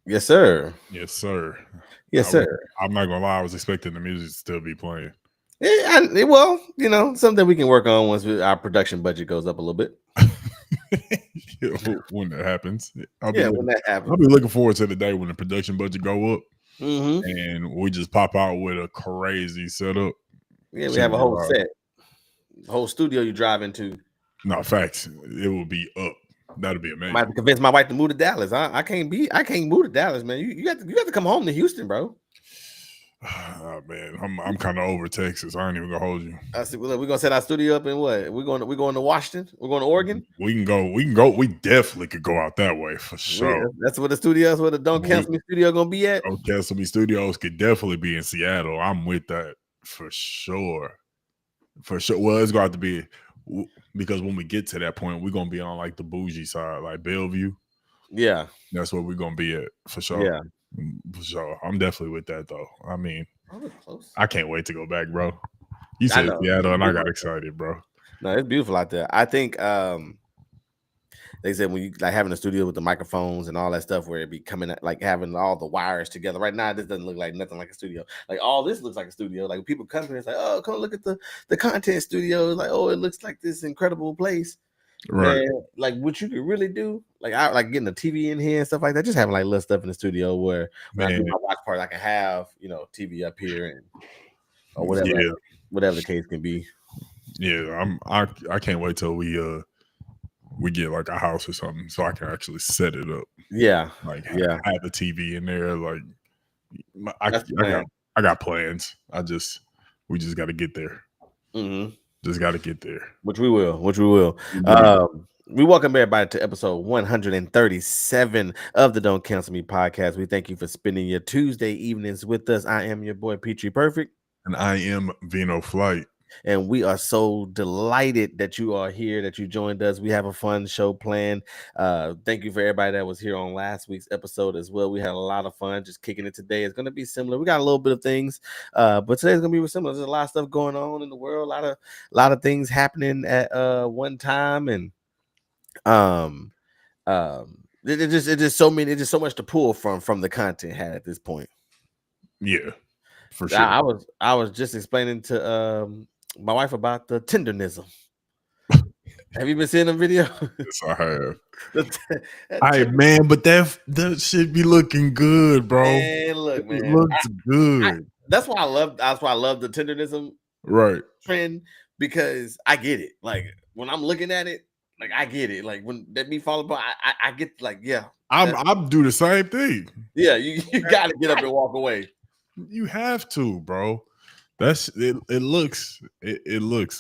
Yes, sir. Yes, sir. Yes, sir. I'm not gonna lie. I was expecting the music to still be playing. Well, something we can work on once our production budget goes up a little bit. When that happens, Yeah, when that I'll happens. be looking forward to the day when the production budget go up Mm-hmm. and we just pop out with a crazy setup. Yeah, we Should have a be whole wild. set, whole studio you drive into. No facts. It will be up. That'll be I might have amazing. to convince my wife to move to Dallas. I can't move to Dallas, man. You have to come home to Houston, bro. Oh, man, I'm kind of over Texas. I ain't even gonna hold you. I said, well, we're gonna set our studio up in what? We're going to Washington. We're going to Oregon. We can go. We can go. We definitely could go out that way for sure. That's where the studio. That's where the Don't Cancel Me studio gonna be at. Castle Studios could definitely be in Seattle. I'm with that for sure. For sure. Well, it's going to be because when we get to that point, we're gonna be on like the bougie side, like Bellevue. Yeah, that's where we're gonna be at for sure. Yeah, for sure. I'm definitely with that though. I mean, close. I can't wait to go back, bro. You said Seattle, and I got excited, bro. No, it's beautiful out there. I think they said when you like having a studio with the microphones and all that stuff where it be coming at, like having all the wires together. Right now, this doesn't look like nothing like a studio. Like all this looks like a studio. Like people come here, it's like, oh, come look at the content studio. It's like, oh, it looks like this incredible place. Right. Man, like what you could really do, like I like getting a TV in here and stuff like that. Just having like little stuff in the studio where when I do my watch party, I can have TV up here and or whatever, whatever the case can be. Yeah, I can't wait till we get like a house or something so I can actually set it up. Yeah, like have a TV in there. Like I got plans. We just got to get there. Mm-hmm. Just got to get there. Which we will. We welcome everybody to episode 137 of the Don't Cancel Me podcast. We thank you for spending your Tuesday evenings with us. I am your boy Petrie Perfect. And I am Vino Flight. And we are so delighted that you are here, that you joined us. We have a fun show planned. Thank you for everybody that was here on last week's episode as well. We had a lot of fun just kicking it today. It's going to be similar. We got a little bit of things, but today's going to be similar. There's a lot of stuff going on in the world, a lot of things happening at one time, and it's just so many. It's just so much to pull from the content had at this point. Yeah, for sure. I was just explaining to my wife about the tendernism. Have you been seeing the video? Yes, I have. Man, but that should be looking good, bro. Man, look, man, it looks good. That's why I love the tendernism trend, because I get it. Like when I'm looking at it, like I get it. Like when that me fall apart, I get like, yeah. I'm do the same thing. Yeah, you got to get up and walk away. You have to, bro. That's it. It looks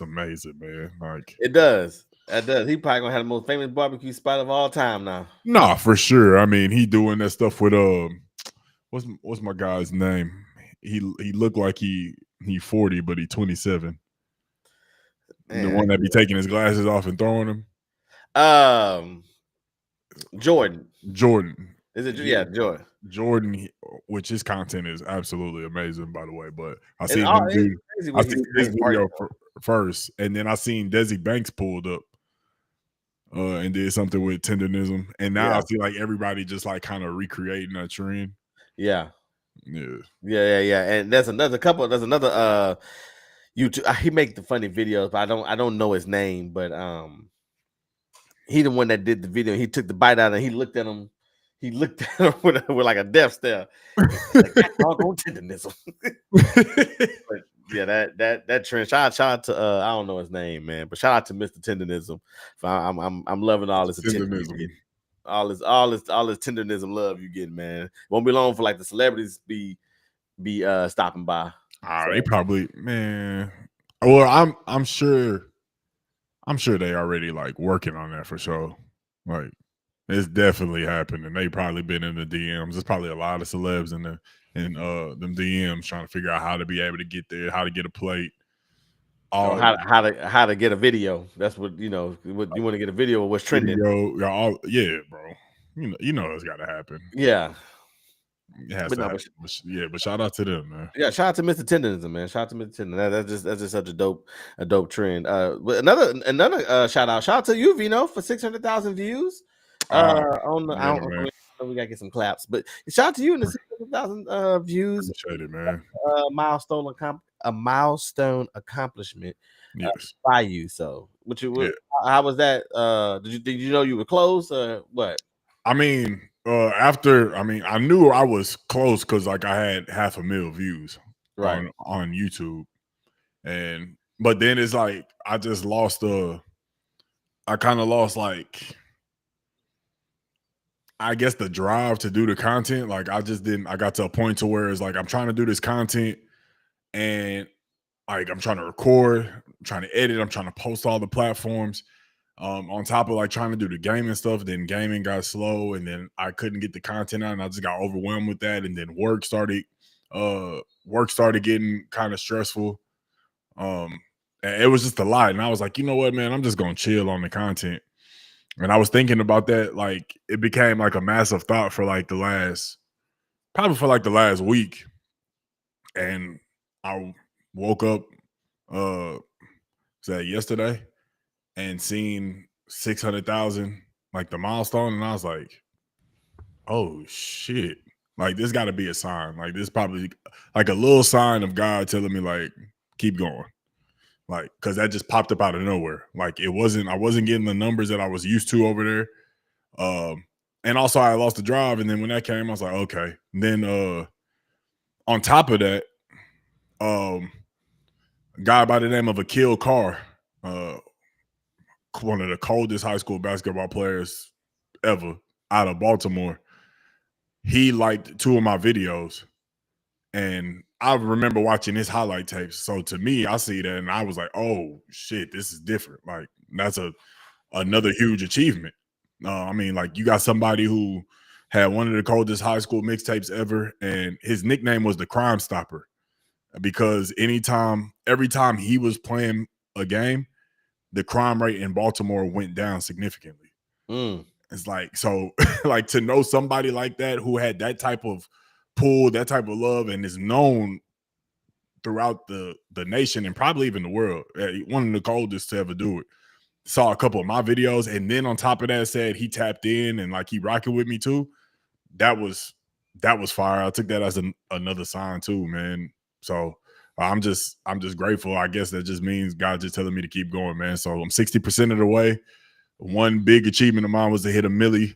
amazing, man. Like it does. It does. He probably gonna have the most famous barbecue spot of all time now. Nah, for sure. I mean, he doing that stuff with what's my guy's name? He looked like he 40, but he 27. Man, the one that be taking his glasses off and throwing them. Jordan. Is it? Yeah, Jordan. Jordan, which his content is absolutely amazing, by the way. But I seen him do. I seen his video first, and then I seen Desi Banks pulled up and did something with tendernism, and now I see like everybody just like kind of recreating that trend. Yeah. And there's another YouTube. He make the funny videos, but I don't know his name, but he the one that did the video. He took the bite out and he looked at him. He looked at him with like a death stare. Like, that's all tendernism. But yeah, that trend. Shout out to I don't know his name, man, but shout out to Mr. Tendernism. I'm loving all this tendernism. All this tendernism love you get, man. Won't be long for like the celebrities be stopping by. They probably, man. Well, I'm sure they already like working on that for sure. Like it's definitely happening. They probably been in the DMs. There's probably a lot of celebs in them DMs trying to figure out how to be able to get there, how to get a plate. How to get a video. That's what you want to get a video of what's trending. Yeah, bro. You know it's got to happen. Yeah. But shout out to them, man. Yeah, shout out to Mr. Tendernism, man. Shout out to Mr. Tendernism. That's just such a dope trend. Another shout out to you, Vino, for 600,000 views. On the we gotta get some claps. But shout out to you in the 600,000 views. Appreciate it, man. A milestone accomplishment Yes. by you. So, Yeah. how was that? Did you know you were close or what? I mean, I knew I was close because like I had 500,000 views Right. on YouTube, but then it's like I just lost I kind of lost like I guess the drive to do the content. Like I just didn't. I got to a point to where it's like I'm trying to do this content and like I'm trying to record, I'm trying to edit, I'm trying to post all the platforms. On top of like trying to do the gaming stuff, then gaming got slow, and then I couldn't get the content out, and I just got overwhelmed with that. And then work started getting kind of stressful. And it was just a lot, and I was like, you know what, man, I'm just gonna chill on the content. And I was thinking about that, like it became like a massive thought for like probably for like the last week, and I woke up, was that yesterday, and seen 600,000 like the milestone, and I was like, oh shit, like this got to be a sign. Like this probably like a little sign of God telling me like keep going, like because that just popped up out of nowhere. Like I wasn't getting the numbers that I was used to over there. And also I lost the drive, and then when that came, I was like, okay. And then on top of that, a guy by the name of Akil Carr, uh, one of the coldest high school basketball players ever out of Baltimore, he liked two of my videos. And I remember watching his highlight tapes. So to me, I see that and I was like, oh shit, this is different. Like that's another huge achievement. I mean, like you got somebody who had one of the coldest high school mixtapes ever, and his nickname was the Crime Stopper because every time he was playing a game, the crime rate in Baltimore went down significantly. It's like, so like to know somebody like that who had that type of pull, that type of love, and is known throughout the nation and probably even the world, one of the coldest to ever do it. Saw a couple of my videos, and then on top of that said he tapped in and like he rocking with me too. That was fire. I took that as another sign too, man. So I'm just grateful. I guess that just means God just telling me to keep going, man. So I'm 60% of the way. One big achievement of mine was to hit a million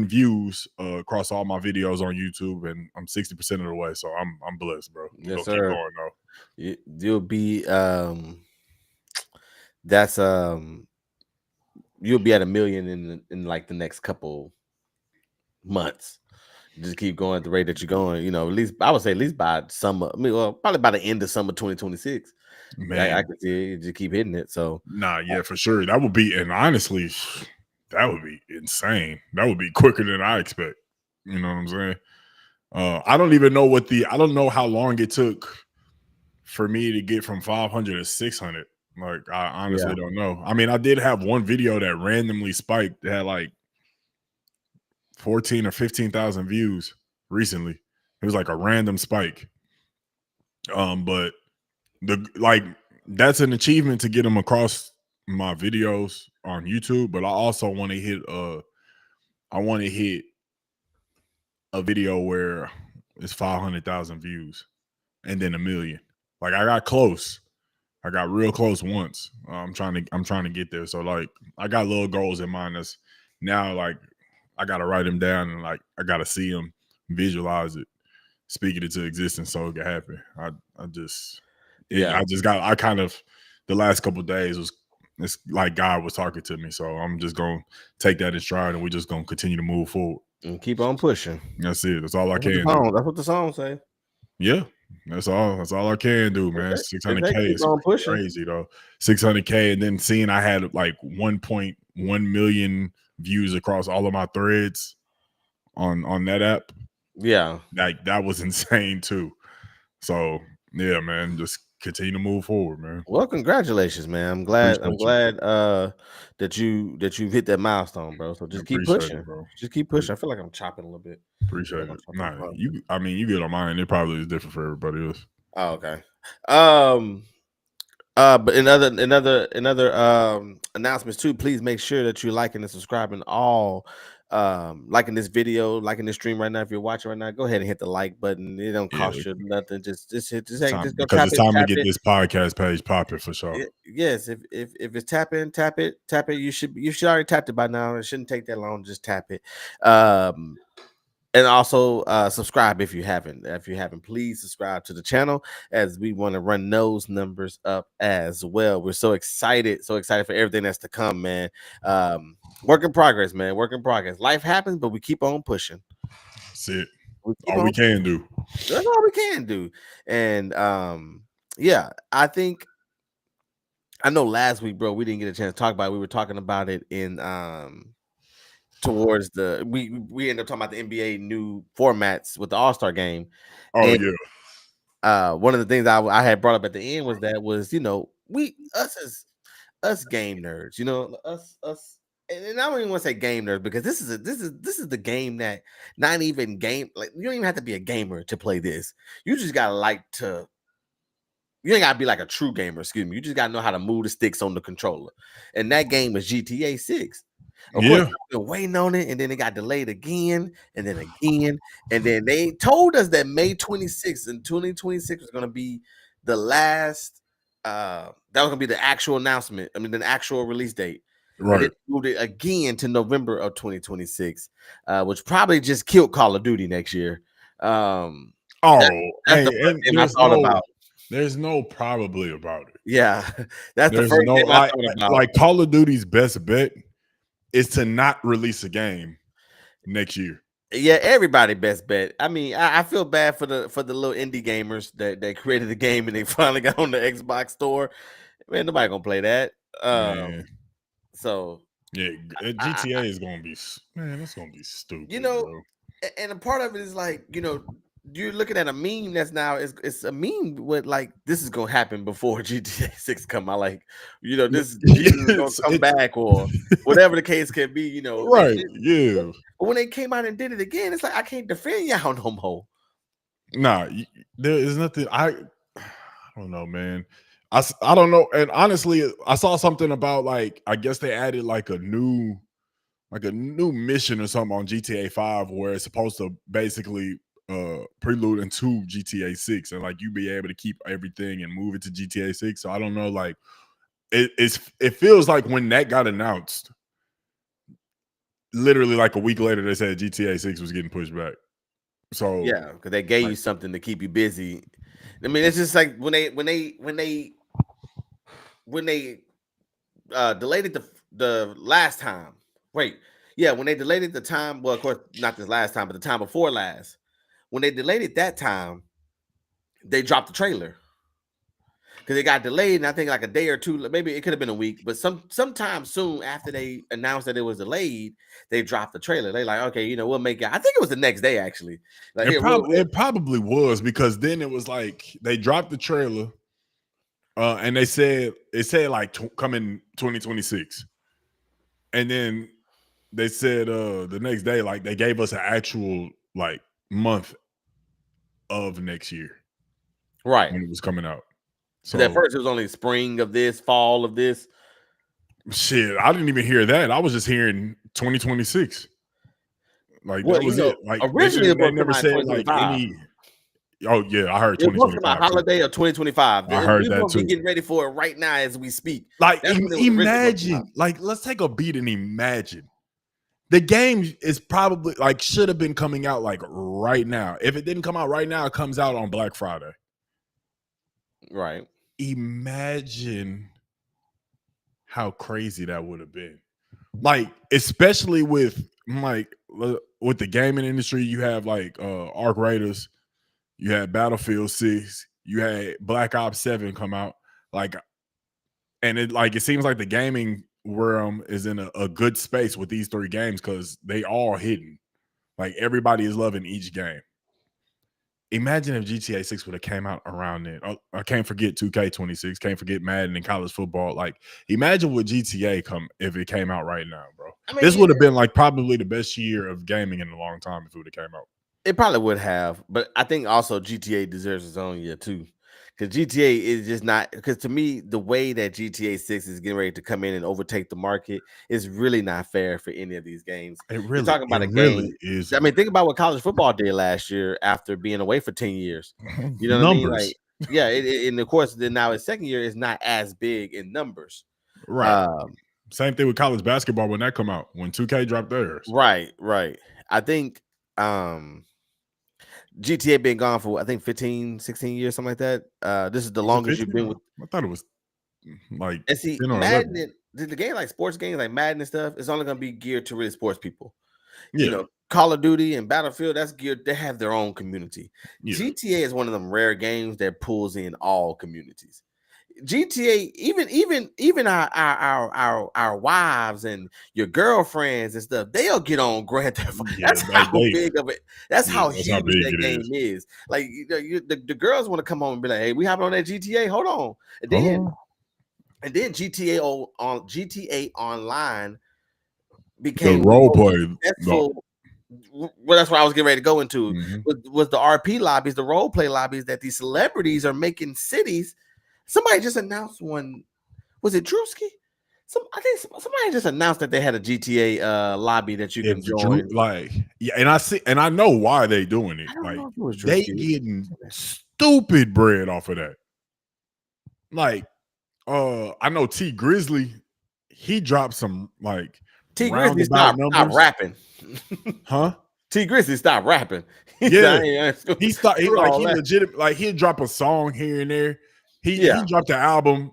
views across all my videos on YouTube, and I'm 60% of the way. So I'm blessed, bro. I'm Yes, gonna keep sir. going though. You'll be that's you'll be at 1 million in like the next couple months. Just keep going at the rate that you're going. You know, at least I would say at least by summer. I mean, well, probably by the end of summer 2026. Man, I can see it. Just keep hitting it. So nah, yeah, for sure. That would be, and honestly, that would be insane. That would be quicker than I expect. You know what I'm saying? I don't even know I don't know how long it took for me to get from 500 to 600. Like, I honestly yeah, don't know. I mean, I did have one video that randomly spiked that had like 14 or 15,000 views recently. It was like a random spike. But that's an achievement to get them across my videos on YouTube. But I also want to hit a video where it's 500,000 views and then 1 million. Like I got close. I got real close once. I'm trying to get there. So like I got little goals in mind. That's now like I gotta write them down and like I gotta see them, visualize it, speak it into existence so it can happen. I kind of the last couple of days it's like God was talking to me. So I'm just gonna take that in stride and we're just gonna continue to move forward. and keep on pushing. That's it. That's all I That's what the can do. song. That's what the song say. Yeah, that's all. That's all I can do, man. They say 600K keep is on pushing. crazy though. 600K, and then seeing I had like 1.1 million views across all of my threads on that app. Yeah, Like that was insane too. So yeah, man, just continue to move forward, man. well, congratulations, man. I'm glad. I'm Appreciate you. glad that you've hit that milestone, bro. So just keep Appreciate it, pushing. bro. Just keep pushing. I feel like I'm chopping a little bit. I feel Appreciate like I'm it. chopping Nah, a you. I mean, you get on mine. It probably is different for everybody else. Oh, okay. Um. But in other announcements too, please make sure that you're liking and subscribing all liking this video, liking this stream right now. If you're watching right now, go ahead and hit the like button. It don't Yeah, cost you nothing. Just hit, it's time just go because tap it's it, time to tap get it. this podcast page popping for sure. Yes, if it's tap it, tap it. You should already tapped it by now. It shouldn't take that long. Just tap it. And also subscribe if you haven't. If you haven't, please subscribe to the channel as we want to run those numbers up as well. We're so excited for everything that's to come, man. Work in progress, man. Work in progress. Life happens, but we keep on pushing. That's it. We keep All we on. can do. That's all we can do. And yeah, I think I know last week, bro, we didn't get a chance to talk about it. We were talking about it in towards the we ended up talking about the NBA new formats with the All-Star game. Oh And yeah. one of the things I had brought up at the end was we us game nerds, us and I don't even want to say game nerds because this is the game that not even game, like you don't even have to be a gamer to play this. You just gotta you ain't gotta be like a true gamer, excuse me. You just gotta know how to move the sticks on the controller. And that game was GTA 6. Of course, Yeah. we've been waiting on it, and then it got delayed again, and then again, and then they told us that May 26th in 2026 was gonna be the last that was gonna be the actual announcement. I mean, the actual release date. And then Right. moved it again to November of 2026, which probably just killed Call of Duty next year. That, Oh, that's the hey, first and game I thought about. there's no probably about it. Yeah, that's the There's first no game I thought about. like Call of Duty's best bet is to not release a game next year. Yeah, everybody best bet. I mean, I feel bad for the little indie gamers that created the game and they finally got on the Xbox store. Man, nobody gonna play that. Man. So Yeah, I, GTA is gonna be man, that's gonna be you stupid, know, bro. and a part of it is like, you're looking at a meme that's now it's a meme with like this is gonna happen before GTA 6 come out. Like, this Jesus is gonna come It's back or whatever the case can be, right, yeah. but when they came out and did it again, it's like I can't defend y'all no more. Nah, there is nothing. I don't know, man. I don't know. And honestly, I saw something about like I guess they added like a new mission or something on GTA 5 where it's supposed to basically prelude into GTA 6 and like you be able to keep everything and move it to GTA 6. So I don't know, like it feels like when that got announced, literally like a week later they said GTA 6 was getting pushed back. So Yeah, because they gave like, you something to keep you busy. I mean, it's just like when they delayed it the last time. Wait, yeah, when they delayed it the time. Well, of course, not this last time, but the time before last. When they delayed it that time, they dropped the trailer because it got delayed, and I think like a day or two, maybe it could have been a week, but sometime soon after they announced that it was delayed, they dropped the trailer. They like, okay, we'll make it. I think it was the next day actually. Like, here, it probably was because then it was like they dropped the trailer, and it said like coming 2026, and then they said the next day like they gave us an actual like month of next year right. when it was coming out. Because at So first it was only spring of this, fall of this. shit, I didn't even hear that. I was just hearing 2026. Like Well, that was it. Like originally it was they supposed to come never out in said like 2025. any. Oh yeah, I heard It was supposed to come out 2025 too. holiday of 2025. I We heard were that supposed to be too. getting ready for it right now as we speak. Like That's when it was originally supposed to come out. imagine, like let's take a beat and imagine. The game is probably like should have been coming out like right now. If it didn't come out right now, it comes out on Black Friday. Right. Imagine how crazy that would have been. Like, especially with the gaming industry, you have like Arc Raiders, you had Battlefield 6, you had Black Ops 7 come out. Like, and it seems like the gaming realm is in a good space with these three games because they all hidden. Like everybody is loving each game. Imagine if GTA 6 would have came out around then. Oh, I can't forget 2K26, can't forget Madden and college football. Like, imagine what GTA if it came out right now, bro. I mean, This would have been like probably the best year of gaming in a long time if it would have came out. it probably would have, but I think also GTA deserves its own year too. because GTA is just not. Because to me, the way that GTA 6 is getting ready to come in and overtake the market is really not fair for any of these games. You're talking It about a really game. I isn't, mean, think about what college football did last year after being away for 10 years. bro. You know what I mean? Numbers, Like, yeah, and of course, then now its second year is not as big in numbers. right? Um, Same thing with college basketball when that come out, when 2K dropped theirs. right. I think um GTA been gone for I think 15, 16 years, something like that. This is the Was it longest you've 15? been with. I thought it was like And see, 10 or 11. Madden, the game like sports games like Madden and stuff, it's only gonna be geared to really sports people. You Yeah, know, Call of Duty and Battlefield, that's geared, they have their own community. yeah, GTA is one of them rare games that pulls in all communities. GTA, even our wives and your girlfriends and stuff, they'll get on Grand Theft Auto. yeah. That's how big of it. That's Yeah, how that's how huge big that it game is. is. Like the girls want to come home and be like, "Hey, we hopping on that GTA? Hold on." And Hold then on. and then GTA Online The became the role most play, the successful. Well, that's what I was getting ready to go into. mhm. Was the RP lobbies, the role play lobbies that these celebrities are making cities. Somebody just announced one. Was it Drewski? I think somebody just announced that they had a GTA lobby that you can If Drew, join. like, yeah, and I see, and I know why they doing it. I don't Like, know if it was they Drewski. getting stupid bread off of that. Like, I know T Grizzly, he dropped some like T Grizzly, roundabout stop numbers, rapping. huh? T Grizzly, stop rapping. He Yeah, said, "I ain't he start he, screw like all he that." legit like he'd drop a song here and there. He Yeah, dropped an album,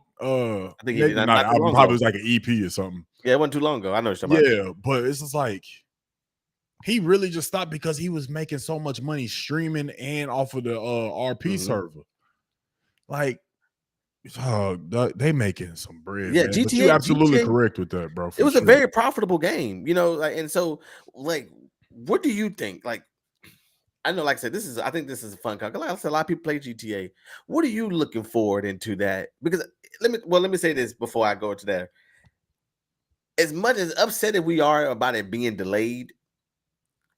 I think he did maybe not, not an not too album, long probably ago. was like an EP or something. Yeah, it wasn't too long ago. I know what you're talking about. Yeah, but it's just like he really just stopped because he was making so much money streaming and off of the RP Mhm. server. Like, they making some bread, Yeah, man. But you absolutely GTA. correct with that, bro, It for was a sure. very profitable game, like, and so, like, what do you think? Like, I know, like I said, I think this is a fun con. Like I said, a lot of people play GTA. What are you looking forward into that? Because let me say this before I go into that. As much as upset we are about it being delayed,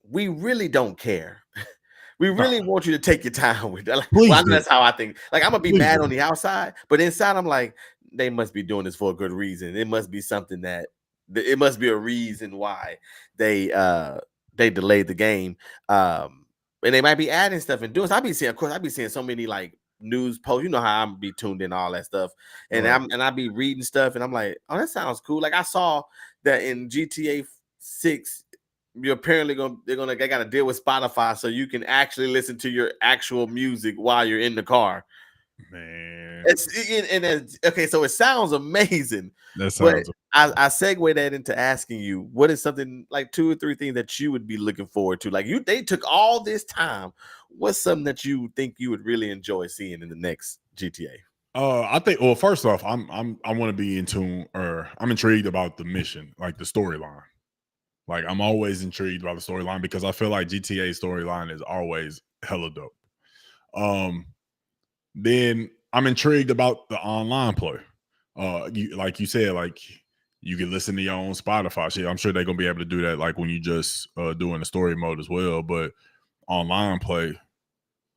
we really don't care. We Nah, really want you to take your time with that. Like, well, I please know do. that's how I think. Like, I'm gonna be Please mad do. on the outside, but inside, I'm like, they must be doing this for a good reason. It must be something it must be a reason why they delayed the game. And they might be adding stuff and doing. So of course, I be seeing so many like news posts. You know how I'm be tuned in all that stuff, and Right. I be reading stuff, and I'm like, oh, that sounds cool. Like I saw that in GTA 6 you're apparently they got to deal with Spotify so you can actually listen to your actual music while you're in the car. Man, It's okay, so it sounds amazing, that but sounds I segue that into asking you, what is something like 2 or 3 things that you would be looking forward to? Like they took all this time. What's something that you think you would really enjoy seeing in the next GTA? I think. Well, first off, I want to be in tune, or I'm intrigued about the mission, like the storyline. Like I'm always intrigued by the storyline because I feel like GTA storyline is always hella dope. Um, then I'm intrigued about the online play. Like you said, like you can listen to your own Spotify shit. I'm sure they're gonna be able to do that, like when you just doing the story mode as well. But online play,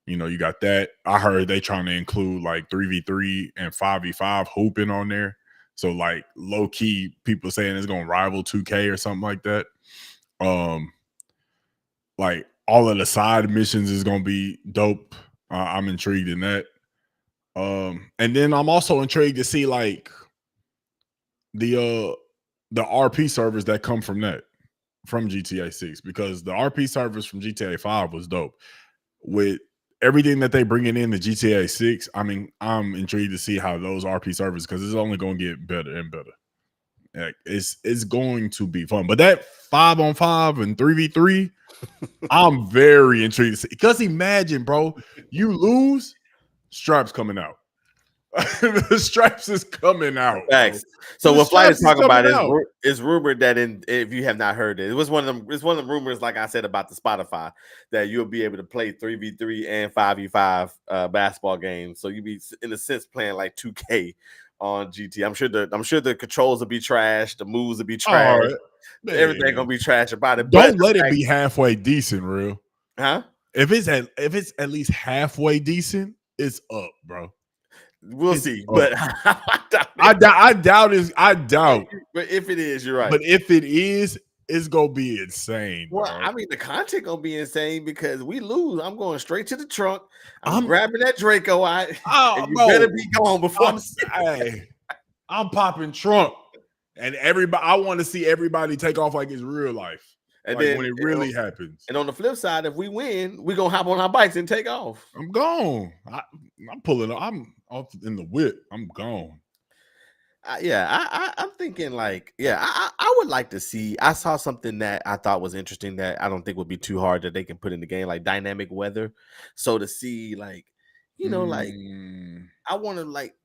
you got that. I heard they trying to include like 3v3 and 5v5 hooping on there. So like low key, people saying it's gonna rival 2K or something like that. Um, like all of the side missions is gonna be dope. I'm intrigued in that. And then I'm also intrigued to see like the uh the RP servers that come from that from GTA 6 because the RP servers from GTA 5 was dope. With everything that they bringing in the GTA 6, I mean, I'm intrigued to see how those RP servers because it's only gonna get better and better. Like, it's going to be fun. But that 5-on-5 and 3v3, I'm very intrigued to see. Because imagine, bro, you lose, Stripes coming out. The Stripes is coming out, bro. Facts. So The what Flight is Stripes is talking coming about out. is rumored that if you have not heard it, it was one of them. It's one of the rumors, like I said about the Spotify, that you'll be able to play 3v3 and 5v5 basketball games. So you be in a sense playing like 2K on GT. I'm sure the controls will be trashed, the moves will be All trashed, right, everything man. gonna be trash about it. But Don't the let it fact, be halfway decent, real. huh? If it's at least halfway decent, it's up, bro. We'll see, but I doubt I it. doubt. I doubt. But if it is, you're right. But if it is, it's gonna be insane, Well, dog. I mean, the content gonna be insane because we lose. I'm going straight to the trunk. I'm I'm grabbing that Draco out, and you better bro. be gone before I'm hey, I'm popping Trump, and everybody. I want to see everybody take off like it's real life, and like then when it really happens. and on the flip side, if we win, we're gonna hop on our bikes and take off. I'm gone. I'm pulling. I'm off in the whip. I'm gone. I'm thinking like, I would like to see. I saw something that I thought was interesting that I don't think would be too hard that they can put in the game, like dynamic weather. So to see, like, like I want to like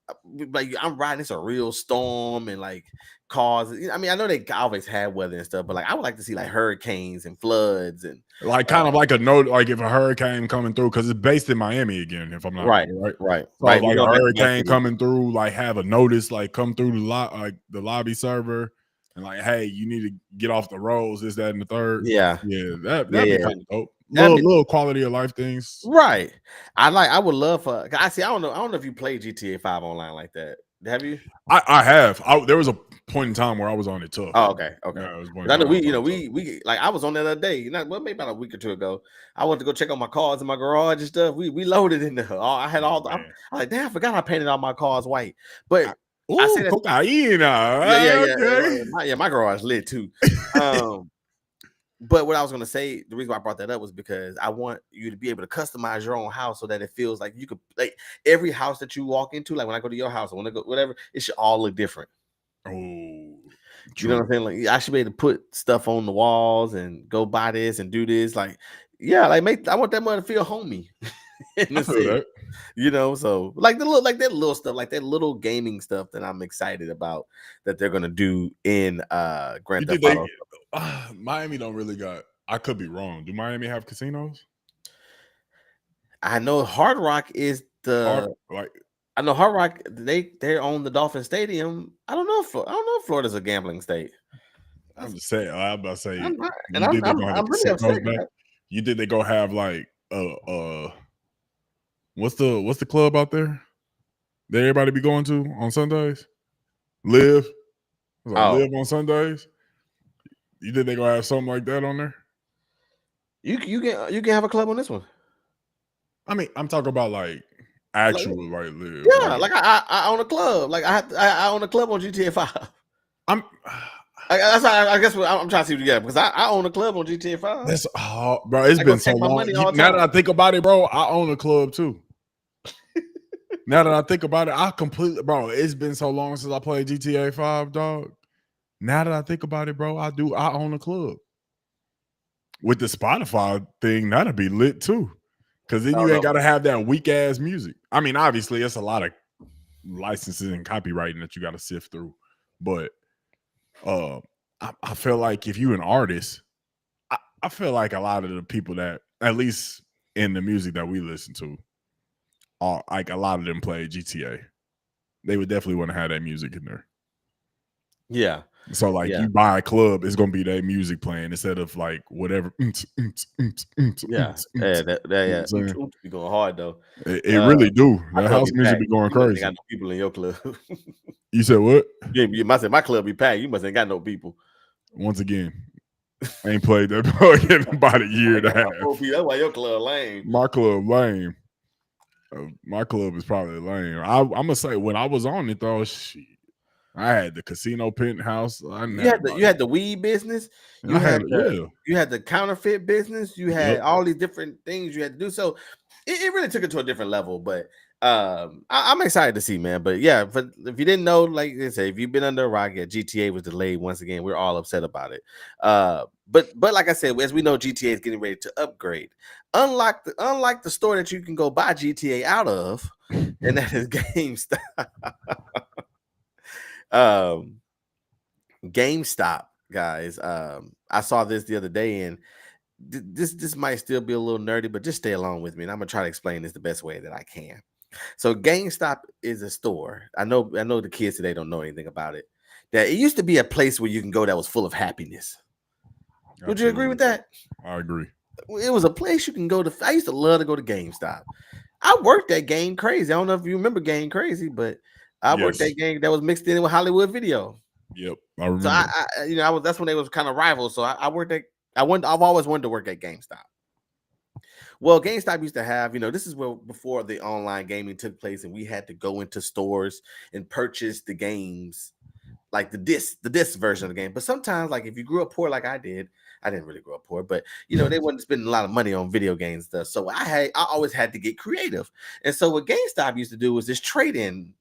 I'm riding. It's a real storm and like cause. I mean, I know they always have weather and stuff, but like I would like to see like hurricanes and floods and Like kind of like a note, like if a hurricane coming through, because it's based in Miami again, if I'm not right. right. So We like a go back to my hurricane city. coming through, like have a notice, like come through the lobby server, and like, hey, you need to get off the roads. This, that, and the third. Yeah, That'd be yeah. kind of dope. That'd be Little quality of life things. right. I would love for. I see. I don't know if you play GTA 5 online like that. Have you? I have. There was a point in time where I was on it tough. Oh, okay. Yeah, it was I know we like I was on that other day. Maybe about a week or two ago. I went to go check on my cars in my garage and stuff. We loaded in there. I had all. I'm like, damn, I forgot I painted all my cars white. But I say that. Cocaine. Yeah. My garage lit too. But what I was gonna say, the reason why I brought that up was because I want you to be able to customize your own house so that it feels like you could like every house that you walk into. Like when I go to your house, I want to go whatever, it should all look different. Oh, you know what I'm saying? Like I should be able to put stuff on the walls and go buy this and do this. Like, yeah, like I want that money to feel homey in the city. So like that little stuff, like that little gaming stuff that I'm excited about that they're gonna do in Grand Theft Auto. Miami don't really got. I could be wrong. Do Miami have casinos? I know Hard Rock is I know Hard Rock. They own the Dolphin Stadium. I don't know if Florida's a gambling state. I'm just saying. I'm about to say. I'm really upset. You think they gonna have like what's the club out there that everybody be going to on Sundays? Live. Live on Sundays. You think they gonna have something like that on there? You can have a club on this one. I mean, I'm talking about like actual like live. Yeah, like I own a club. Like I own a club on GTA 5. I guess what I'm trying to see what you get because I own a club on GTA 5. That's bro. It's been so long. Now that I think about it, bro, I own a club too. Now that I think about it, bro. It's been so long since I played GTA 5, dog. Now that I think about it, bro, I own a club. With the Spotify thing, that'd be lit too. Because then you ain't got to have that weak ass music. I mean, obviously, it's a lot of licenses and copywriting that you got to sift through. But I feel like if you an artist, I feel like a lot of the people that, at least in the music that we listen to, are like a lot of them play GTA. They would definitely want to have that music in there. Yeah. So like you buy a club, it's gonna be that music playing instead of like whatever. Yeah. Be going hard though. It really do. That house music be going crazy. Got no people in your club. You said what? Yeah, you must say my club be packed. You must ain't got no people. Once again, I ain't played that in about a year and a half. That's why your club lame. My club lame. My club is probably lame. I'm gonna say when I was on it though, shit. I had the casino penthouse. You had the weed business. You had the counterfeit business. You had all these different things you had to do. So it really took it to a different level. But I'm excited to see, man. But yeah, if you didn't know, like I said, if you've been under a rock, GTA was delayed once again. We're all upset about it. But like I said, as we know, GTA is getting ready to upgrade. Unlike the store that you can go buy GTA out of, and that is Gamestop. Gamestop, guys. I saw this the other day, and this might still be a little nerdy, but just stay along with me, and I'm gonna try to explain this the best way that I can. So, Gamestop is a store. I know the kids today don't know anything about it. That it used to be a place where you can go that was full of happiness. Absolutely. Would you agree with that? I agree. It was a place you can go to. I used to love to go to GameStop. I worked that game crazy. I don't know if you remember Game Crazy, but I worked Yes. that game that was mixed in with Hollywood Video. Yep. I So remember. I was that's when they was kind of rivals. So I worked at I've always wanted to work at GameStop. Well, GameStop used to have, this is where before the online gaming took place, and we had to go into stores and purchase the games, like the disc version of the game. But sometimes, like if you grew up poor, like I didn't really grow up poor, but they wasn't spending a lot of money on video games stuff. So I always had to get creative. And so what GameStop used to do was this trade-in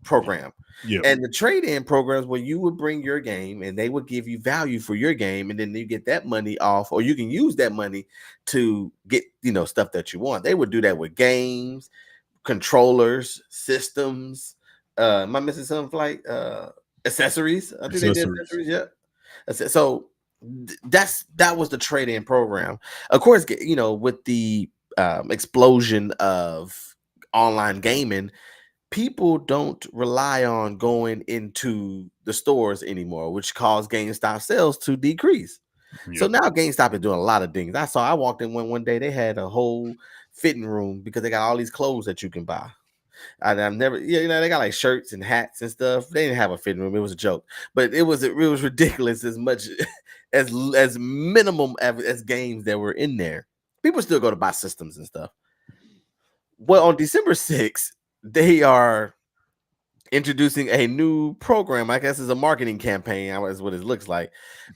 program. Yep. And the trade-in programs where you would bring your game and they would give you value for your game, and then you get that money off, or you can use that money to get stuff that you want. They would do that with games, controllers, systems. Am I missing something? Flight accessories. I think they did Accessories. accessories. Yeah. So that was the trade-in program. Of course, with the explosion of online gaming, people don't rely on going into the stores anymore, which caused GameStop sales to decrease. So Yep. now GameStop is doing a lot of things. I walked in one day, they had a whole fitting room because they got all these clothes that you can buy. I've never, they got like shirts and hats and stuff. They didn't have a fitting room; it was a joke, but it was ridiculous as much as minimum as games that were in there. People still go to buy systems and stuff. Well, on December 6th, they are introducing a new program. I guess it's a marketing campaign, is what it looks like.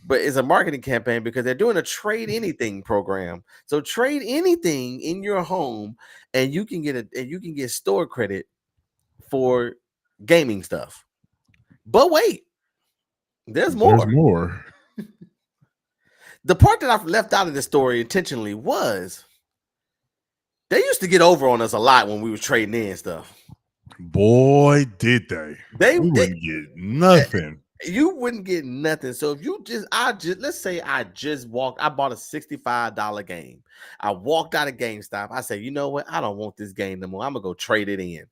But it's a marketing campaign because they're doing a trade anything program. So trade anything in your home, and you can get store credit for gaming stuff. But wait, there's There's more. more. The part that I left out of the story intentionally was they used to get over on us a lot when we were trading in stuff. Boy, did they. They We wouldn't get nothing. You wouldn't get nothing. So if let's say I bought a $65 game. I walked out of GameStop. I said, you know what? I don't want this game no more. I'm gonna go trade it in.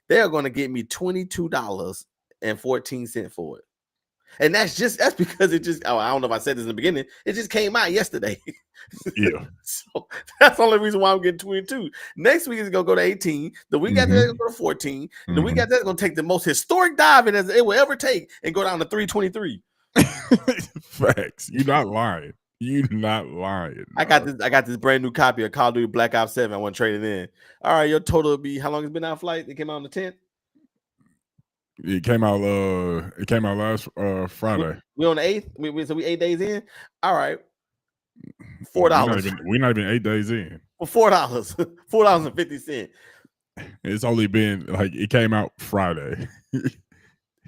They're gonna get me $22.14 for it. And that's because I don't know if I said this in the beginning. It just came out yesterday. Yeah. So that's the only reason why I'm getting 22. Next week is gonna go to 18. The week after that, it's gonna go to 14. And the week after that, it's gonna take the most historic diving as it will ever take and go down to 323. Facts. You're not lying. You're not lying. I got this brand new copy of Call of Duty Black Ops 7. I want to trade it in. All right, your total will be how long it's been out flight? It came out on the 10th. It came out. It came out last Friday. We on the 8th. So we 8 days in. All right, $4. $4. We're not even 8 days in. For $4, $4.50. It's only been like it came out Friday.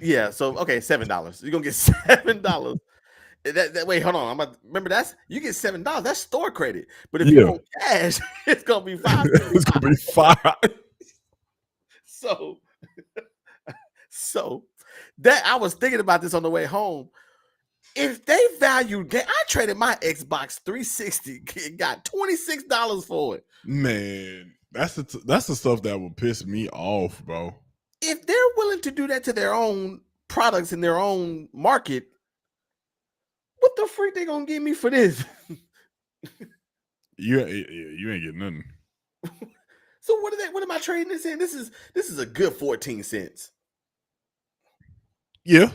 Yeah. So okay, $7. You're gonna get $7. Wait, hold on. Remember you get $7. That's store credit. But if you want cash, it's gonna be $5. It's gonna be $5. So that I was thinking about this on the way home. If they valued I traded my Xbox 360 and got $26 for it. Man, that's the stuff that would piss me off, bro. If they're willing to do that to their own products in their own market, what the freak they gonna give me for this? You ain't getting nothing. So what am I trading this in? This is a good 14 cents. Yeah.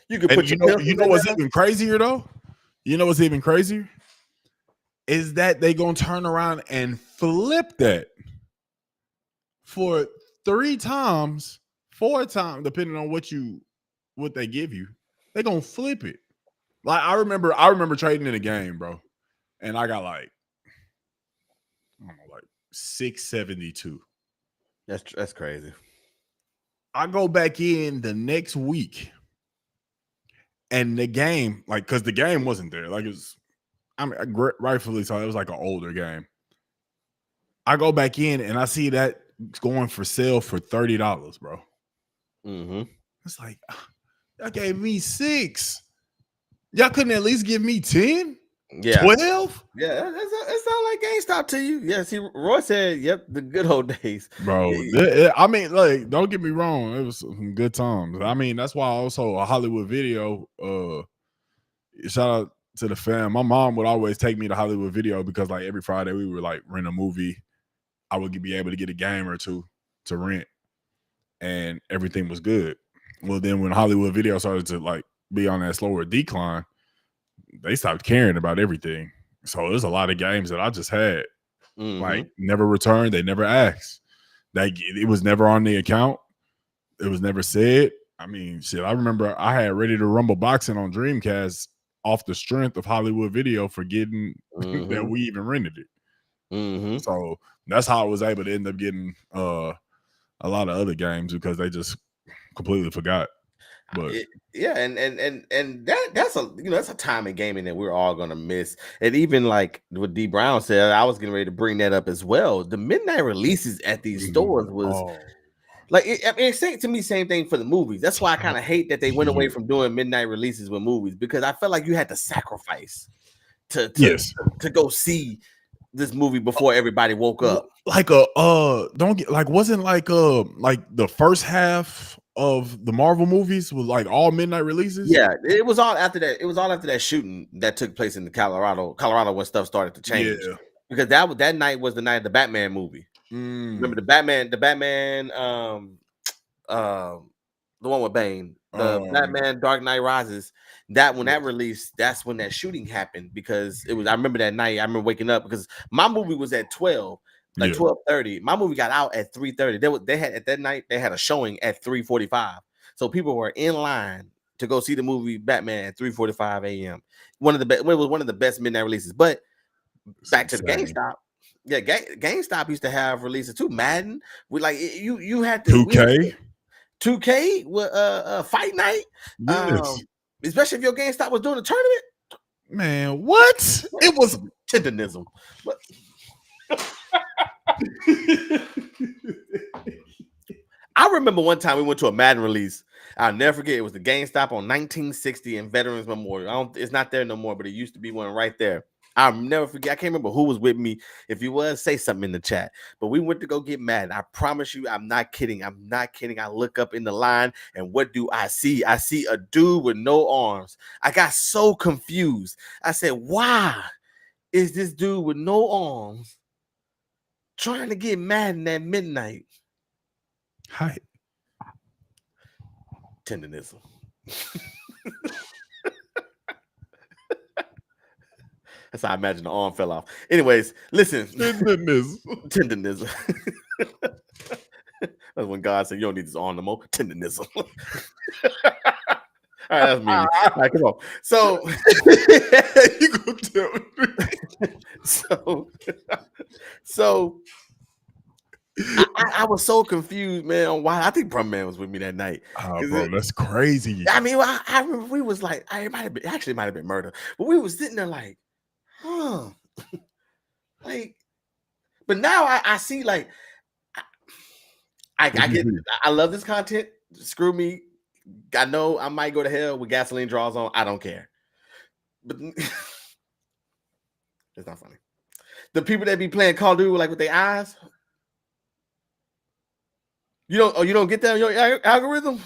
You can put you know what's even crazier though? You know what's even crazier? Is that they gonna turn around and flip that for 3 times, 4 times, depending on what they give you. They gonna flip it. Like I remember trading in a game, bro, and I got like I don't know, like 672. That's crazy. I go back in the next week, and the game, like, because the game wasn't there, like rightfully so, it was like an older game. I go back in and I see that it's going for sale for $30, bro. Mm-hmm. It's like y'all gave me 6. Y'all couldn't at least give me 10? Yeah. 12? Yeah, it sounds like GameStop to you. Yeah, see, Roy said, yep, the good old days. Bro, I mean, like, don't get me wrong. It was some good times. I mean, that's why also a Hollywood Video, shout out to the fam. My mom would always take me to Hollywood Video because, like, every Friday we would, like, rent a movie I would be able to get a game or two to rent, and everything was good. Well, then when Hollywood Video started to like be on that slower decline, they stopped caring about everything. So there's a lot of games that I just had like never returned. They never asked. It was never on the account. It was never said. I mean, shit. I remember I had Ready to Rumble boxing on Dreamcast off the strength of Hollywood Video forgetting that we even rented it. So that's how I was able to end up getting a lot of other games because they just completely forgot. But and that's a that's a time in gaming that we're all gonna miss. And even like what D Brown said, I was getting ready to bring that up as well. The midnight releases at these stores was like it's to me same thing for the movies. That's why I kind of hate that they went away from doing midnight releases with movies, because I felt like you had to sacrifice to go see this movie before everybody woke up. Like wasn't like the first half of the Marvel movies was like all midnight releases? Yeah, it was all after that. It was all after that shooting that took place in Colorado when stuff started to change. Yeah. Because that night was the night of the Batman movie. Remember the Batman, the one with Bane, the Batman Dark Knight Rises. That when that released, that's when that shooting happened, because it was. I remember that night. I remember waking up because my movie was at 12. Like 12:30. My movie got out at 3:30. They had at that night, they had a showing at 3:45. So people were in line to go see the movie Batman at 3:45 a.m. It was one of the best midnight releases. But back to the GameStop. Yeah, GameStop used to have releases too. Madden. We like you had to 2K with Fight Night. Yes. Especially if your GameStop was doing a tournament. Man, what? It was tenderism. But I remember one time we went to a Madden release. I'll never forget. It was the GameStop on 1960 and Veterans Memorial. It's not there no more, but it used to be one right there. I'll never forget. I can't remember who was with me. If you was, say something in the chat. But we went to go get Madden. I promise you, I'm not kidding. I'm not kidding. I look up in the line, and what do I see? I see a dude with no arms. I got so confused. I said, why is this dude with no arms trying to get Madden at midnight? Hi. Tenderism. That's how I imagine the arm fell off. Anyways, listen. Tenderism. That's when God said, you don't need this arm no more. Tenderism. All right, that's me. All right, come on. So you gonna tell me. So I was so confused, man, on why. I think Brum Man was with me that night. Oh, bro, that's crazy. I mean, I remember we was like, it might have been murder, but we was sitting there like, huh. Like, but now I see, like, I get, I love this content. Screw me. I know I might go to hell with gasoline draws on. I don't care. But it's not funny. The people that be playing Call of Duty like with their eyes. You don't get that on your algorithm?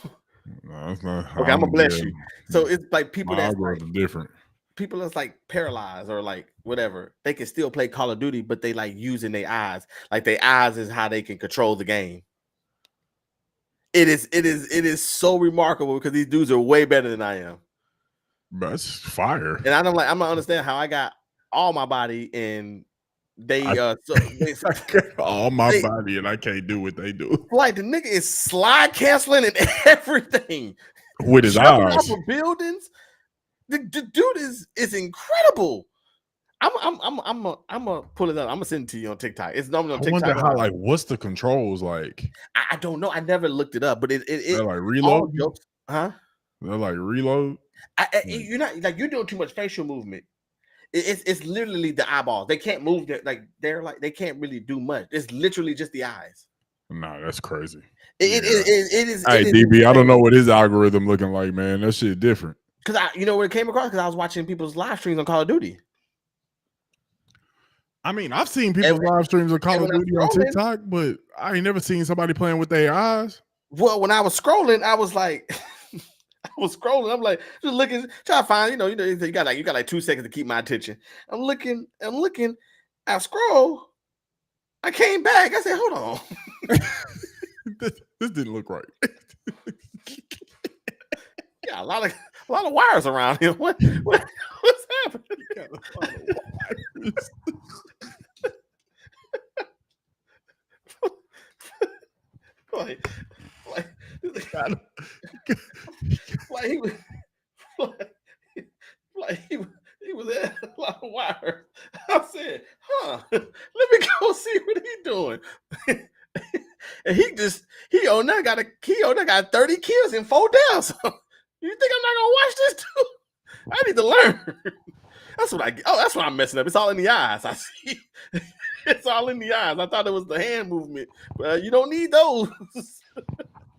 No, that's not. Okay, I'm gonna bless you. So it's like people that's like, different. People that's like paralyzed or like whatever. They can still play Call of Duty, but they like using their eyes. Like their eyes is how they can control the game. It is so remarkable because these dudes are way better than I am. That's fire. And I'm gonna understand how I got all my body and they all my body and I can't do what they do. Like the nigga is slide canceling and everything with his eyes. Off of buildings. The dude is incredible. I'm gonna pull it up. I'm gonna send it to you on TikTok. It's normally on TikTok. I wonder how, like, what's the controls like? I don't know. I never looked it up, but they're like reload. Huh? They're like reload. You're not like you're doing too much facial movement. It's literally the eyeballs. They can't move. They can't really do much. It's literally just the eyes. Nah, that's crazy. It is. Hey, DB, I don't know what his algorithm looking like, man. That shit different. Because you know where it came across? Because I was watching people's live streams on Call of Duty. I mean, I've seen people's live streams of Call of Duty on TikTok, but I ain't never seen somebody playing with their eyes. Well, when I was scrolling, I was like, I'm like, just looking, trying to find, you got like 2 seconds to keep my attention. I'm looking, I scroll. I came back. I said, hold on. This didn't look right. Yeah, a lot of wires around here. What's happening? Got a lot of wires. like he was he was at a lot of wires. I said, let me go see what he doing. And he got 30 kills and 4 down. So you think I'm not gonna watch this too? I need to learn. That's what I'm messing up. It's all in the eyes. I see. It's all in the eyes. I thought it was the hand movement, but you don't need those.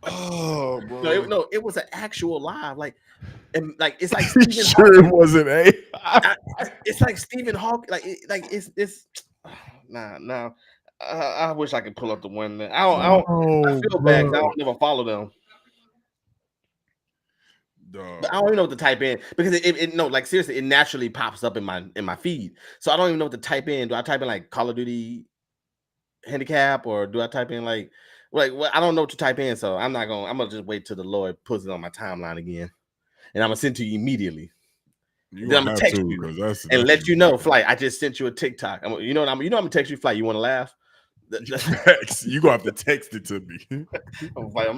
Oh, bro. It was an actual live. And it's like Stephen sure it wasn't it's like Stephen Hawking. It's nah. I wish I could pull up the one. I feel bad because I don't never follow them. But I don't even know what to type in because seriously, it naturally pops up in my feed. So I don't even know what to type in. Do I type in like Call of Duty handicap or do I type in like what? I don't know what to type in. So I'm gonna just wait till the Lord puts it on my timeline again, and I'm gonna send to you immediately. Then I'm gonna text you and let you know, Flight. I just sent you a TikTok. I'm gonna text you, Flight. You want to laugh? You gonna have to text it to me.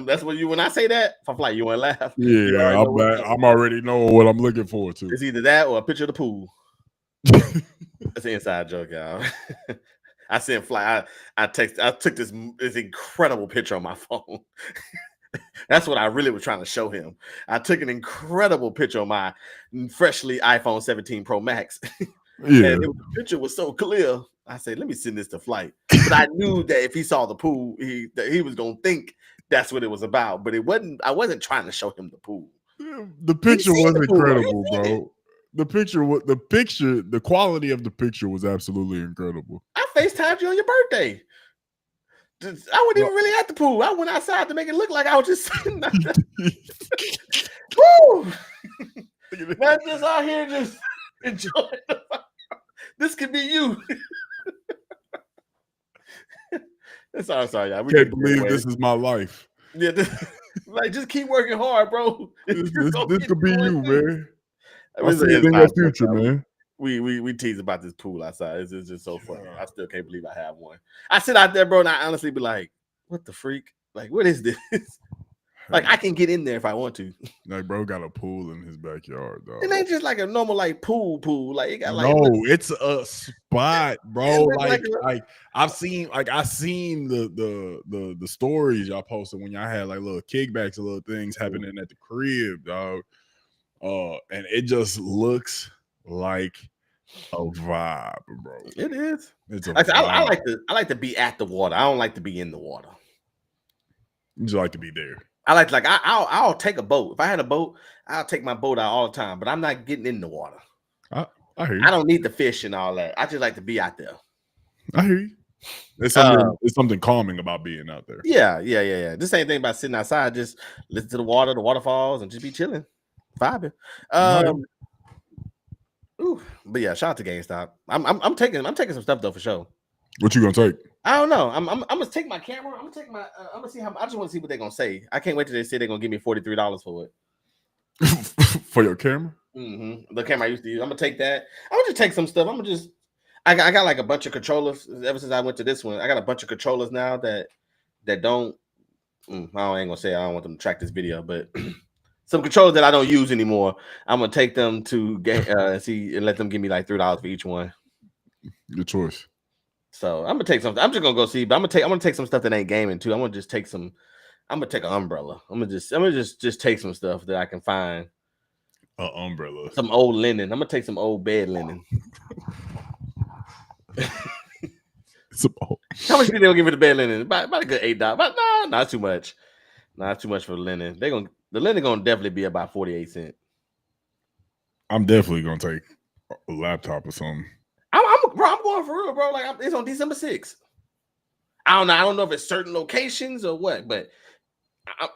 That's what when I say that, if I'm like, you want to laugh? Yeah, I'm already knowing what I'm looking forward to. It's either that or a picture of the pool. That's an inside joke, y'all. I sent Fly. I took this incredible picture on my phone. That's what I really was trying to show him. I took an incredible picture on my freshly iPhone 17 Pro Max. Yeah, and the picture was so clear. I said, let me send this to Flight. But I knew that if he saw the pool, he was gonna think that's what it was about. But it wasn't. I wasn't trying to show him the pool. The picture was incredible, bro. The quality of the picture was absolutely incredible. I FaceTimed you on your birthday. I wasn't even really at the pool. I went outside to make it look like I was just sitting there. Woo! Man, just out here just enjoying the this could be you. sorry, y'all. Can't believe this is my life. Yeah, just keep working hard, bro. This could be you, man. I see it in your future, man. We tease about this pool outside. It's just so funny. I still can't believe I have one. I sit out there, bro, and I honestly be like, "What the freak? Like, what is this?" Like, I can get in there if I want to. Like, bro got a pool in his backyard, dog. It ain't just like a normal pool. Like, it got it's a spot, bro. Like I seen the stories y'all posted when y'all had like little kickbacks and little things happening at the crib, dog. And it just looks like a vibe, bro. It is. It's a vibe. I like to be at the water. I don't like to be in the water. You just like to be there. I'll take a boat. If I had a boat, I'll take my boat out all the time, but I'm not getting in the water. I hear you. I don't need the fish and all that. I just like to be out there. I hear you. It's something calming about being out there. Yeah. The same thing about sitting outside, just listen to the water, the waterfalls, and just be chilling, vibing. But yeah, shout out to GameStop. I'm taking some stuff though for sure. What you gonna take? I don't know. I'm gonna take my camera. I'm gonna take my. I'm gonna see how. I just want to see what they're gonna say. I can't wait till they say they're gonna give me $43 for it. For your camera? Mm-hmm. The camera I used to use. I'm gonna take that. I'm gonna just take some stuff. I got like a bunch of controllers ever since I went to this one. I got a bunch of controllers now that don't. I ain't gonna say I don't want them to track this video, but some controllers that I don't use anymore. I'm gonna take them to see and let them give me like $3 for each one. Good choice. So I'm gonna take something. I'm just gonna go see, but I'm gonna take some stuff that ain't gaming too. I'm gonna just take some. I'm gonna take an umbrella. I'm gonna just take some stuff that I can find. An umbrella. Some old linen. I'm gonna take some old bed linen. How much do they gonna give me the bed linen? About a good $8. But no, not too much. Not too much for the linen. The linen gonna definitely be about 48 cents. I'm definitely gonna take a laptop or something. I'm going for real, bro. Like it's on December 6th. I don't know. I don't know if it's certain locations or what, but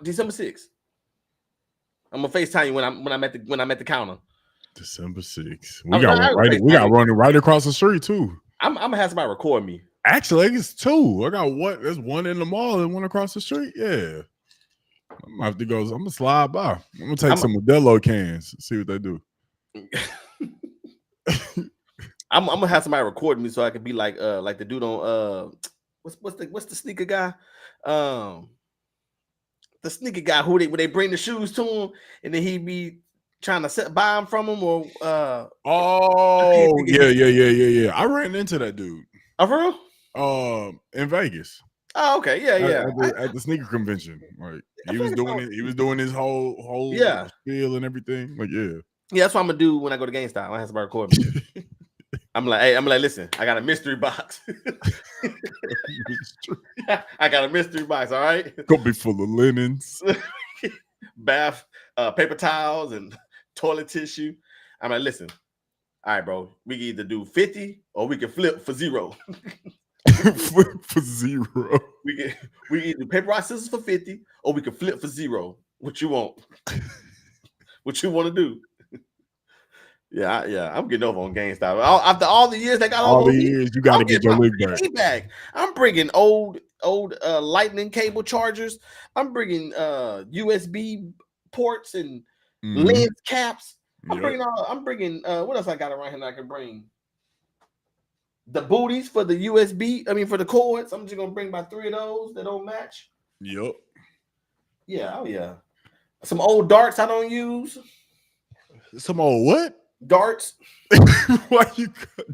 December 6th. I'm gonna FaceTime you when I'm at the counter. December 6th. We got one running right across the street too. I'm gonna have somebody record me. Actually, it's 2. I got one. There's one in the mall and one across the street. Yeah. I'm gonna have to go. I'm gonna slide by. I'm gonna take some Modelo cans, see what they do. I'm gonna have somebody record me so I can be like the dude on what's the sneaker guy? The sneaker guy who they bring the shoes to him and then he be trying to buy them from him or oh yeah. I ran into that dude. Oh, for real? In Vegas. Oh, okay, yeah. At the sneaker convention, like he was doing it. He was doing his whole spiel and everything. Like yeah, that's what I'm gonna do when I go to GameStop. I have somebody record me. I'm like, listen, I got a mystery box. I got a mystery box. All right, gonna be full of linens, bath, paper towels, and toilet tissue. I'm like, listen, all right, bro. We can either do 50 or we can flip for 0. Flip for 0. We either paper rock scissors for 50 or we can flip for 0. What you want? What you want to do? Yeah. I'm getting over on GameStop. After all the years they got all the years, you got to get your lick back. I'm bringing old lightning cable chargers. I'm bringing USB ports and lens caps. I'm bringing what else I got around here that I can bring? The booties for the USB. I mean, for the cords. I'm just gonna bring about 3 of those that don't match. Yep. Yeah. Oh yeah. Some old darts I don't use. Some old what? Darts. Why you got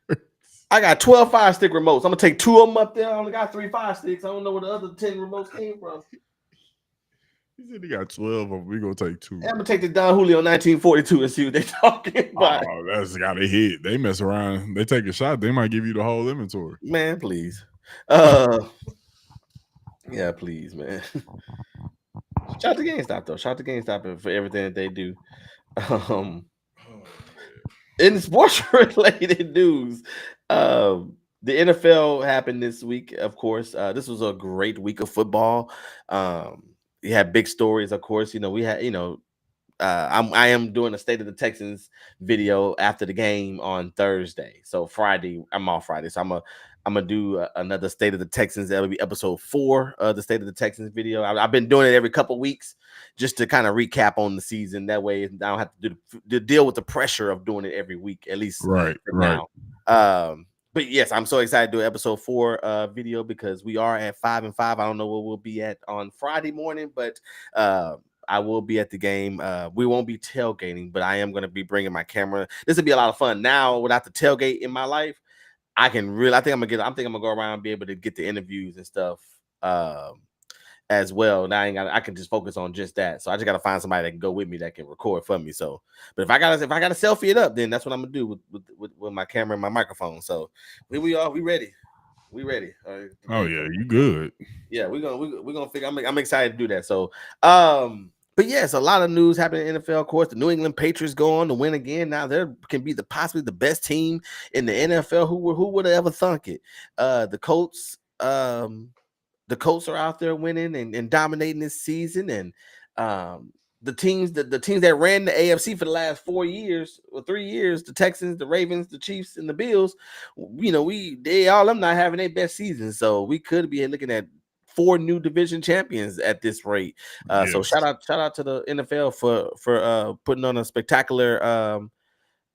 darts? I got 12 Fire Stick remotes. I'm gonna take 2 of them up there. I only got 3 Fire Sticks. I don't know where the other 10 remotes came from. He said he got 12 of them. We gonna take 2. I'm gonna take the Don Julio 1942 and see what they're talking about. Oh, that's gotta hit. They mess around. They take a shot. They might give you the whole inventory. Man, please. Yeah, please, man. Shout out to GameStop though. Shout out to GameStop for everything that they do. In sports related news, the NFL happened this week. Of course, this was a great week of football. You had big stories, of course. We had, I am doing a State of the Texans video after the game on Thursday. So Friday, I'm off Friday. So I'm gonna do another State of the Texans. That'll be episode 4 of the State of the Texans video. I've been doing it every couple weeks just to kind of recap on the season. That way, I don't have to deal with the pressure of doing it every week, at least right now. But yes, I'm so excited to do episode 4 video because we are at 5-5. I don't know where we'll be at on Friday morning, but I will be at the game. We won't be tailgating, but I am going to be bringing my camera. This will be a lot of fun. Now, without the tailgate in my life, I think I'm gonna go around and be able to get the interviews and stuff as well. Now I can just focus on just that. So I just gotta find somebody that can go with me that can record for me. So, but if I gotta selfie it up, then that's what I'm gonna do with my camera and my microphone. So we ready. Oh yeah, you good. Yeah, we're gonna figure. I'm excited to do that. So but yes, a lot of news happening in the NFL. Of course, the New England Patriots go on to win again. Now there can be possibly the best team in the NFL. Who would have ever thunk it? The Colts are out there winning and dominating this season, and the teams that ran the AFC for the last 4 years or 3 years, the Texans, the Ravens, the Chiefs, and the Bills. They all them not having their best season, so we could be looking at 4 new division champions at this rate. Yes. So shout out to the NFL for putting on a spectacular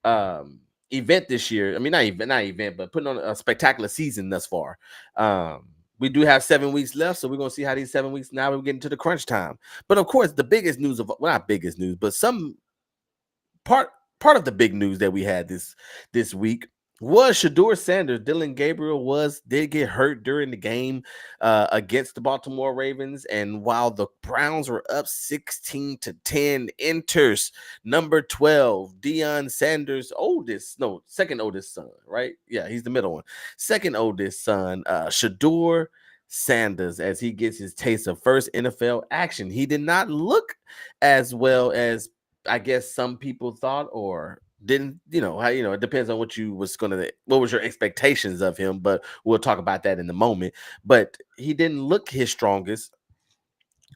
event this year. I mean, not event, but putting on a spectacular season thus far. We do have 7 weeks left, so we're gonna see how these 7 weeks. Now we're getting to the crunch time. But of course, the biggest news not biggest news, but some part of the big news that we had this week was Shedeur Sanders. Dylan Gabriel did get hurt during the game against the Baltimore Ravens, and while the Browns were up 16-10, enters number 12, Deion Sanders' second oldest son, right? Yeah, he's the middle one. Second oldest son, Shedeur Sanders, as he gets his taste of first NFL action. He did not look as well as I guess some people thought, or didn't. It depends on what was your expectations of him, but we'll talk about that in a moment. But he didn't look his strongest.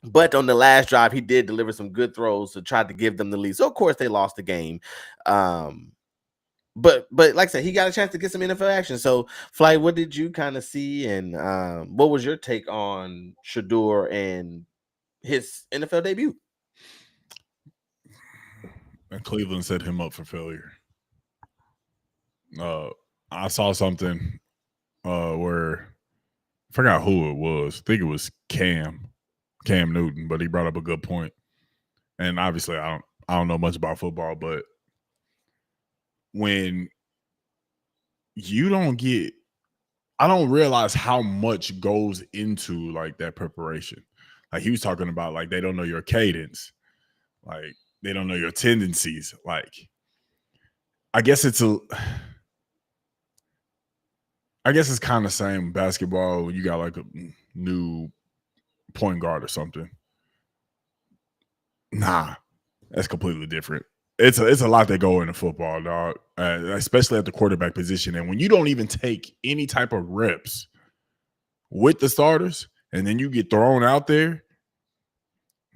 But on the last drive, he did deliver some good throws to try to give them the lead. So of course they lost the game. but like I said, he got a chance to get some NFL action. So, Flight, what did you kind of see, and what was your take on Shador and his NFL debut? And Cleveland set him up for failure. I saw something where I forgot who it was. I think it was Cam Newton, but he brought up a good point. And obviously, I don't know much about football, but when you don't get, I don't realize how much goes into like that preparation. Like he was talking about, like they don't know your cadence, like they don't know your tendencies. Like I guess it's kind of same basketball when you got like a new point guard or something. Nah, that's completely different. It's a lot that go into football, dog, especially at the quarterback position. And when you don't even take any type of reps with the starters, and then you get thrown out there,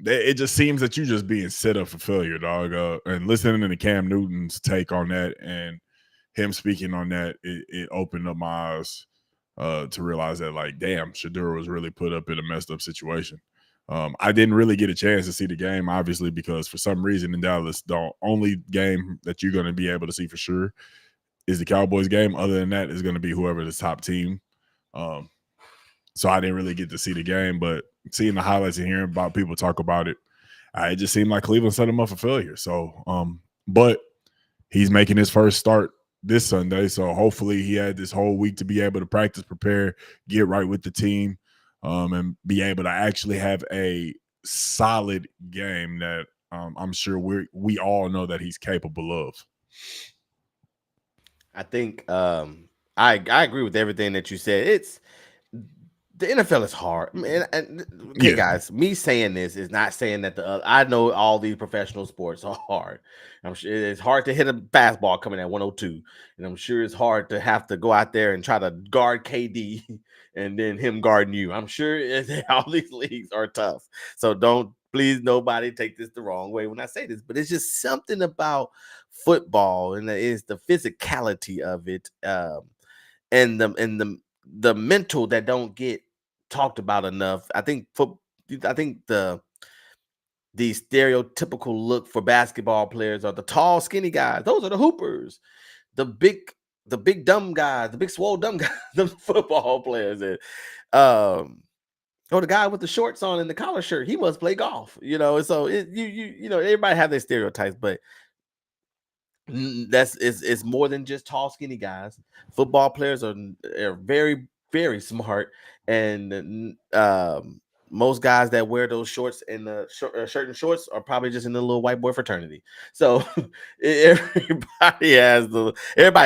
it just seems that you're just being set up for failure, dog. And listening to Cam Newton's take on that and him speaking on that, it opened up my eyes to realize that, like, damn, Shador was really put up in a messed up situation. I didn't really get a chance to see the game, obviously, because for some reason in Dallas, the only game that you're going to be able to see for sure is the Cowboys game. Other than that, is going to be whoever the top team. So I didn't really get to see the game, but seeing the highlights and hearing about people talk about it, it just seemed like Cleveland set him up for failure. So, but he's making his first start this Sunday. So hopefully he had this whole week to be able to practice, prepare, get right with the team, and be able to actually have a solid game that I'm sure we all know that he's capable of. I think I agree with everything that you said. It's the NFL is hard, man. And okay, guys, me saying this is not saying that I know all these professional sports are hard. I'm sure it's hard to hit a fastball coming at 102, and I'm sure it's hard to have to go out there and try to guard KD and then him guarding you. I'm sure all these leagues are tough. So don't, please, nobody take this the wrong way when I say this, but it's just something about football, and it's the physicality of it, and the mental that don't get talked about enough. I think the stereotypical look for basketball players are the tall, skinny guys. Those are the hoopers. The big dumb guys, the big swole dumb guys, the football players. And or the guy with the shorts on and the collar shirt, he must play golf. So everybody have their stereotypes, but it's more than just tall, skinny guys. Football players are very, very smart, and most guys that wear those shorts and the shirt and shorts are probably just in the little white boy fraternity. So everybody's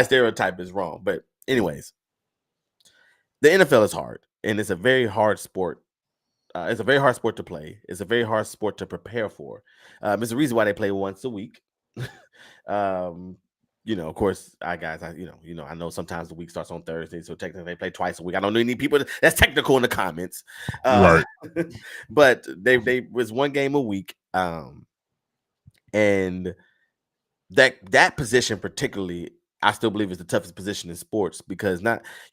stereotype is wrong. But anyways, the NFL is hard, and it's a very hard sport. It's a very hard sport to play. It's a very hard sport to prepare for. It's the reason why they play once a week. Of course, I know sometimes the week starts on Thursday, so technically they play twice a week. I don't know any people that's technical in the comments, right? But they was one game a week, and that position particularly, I still believe is the toughest position in sports, because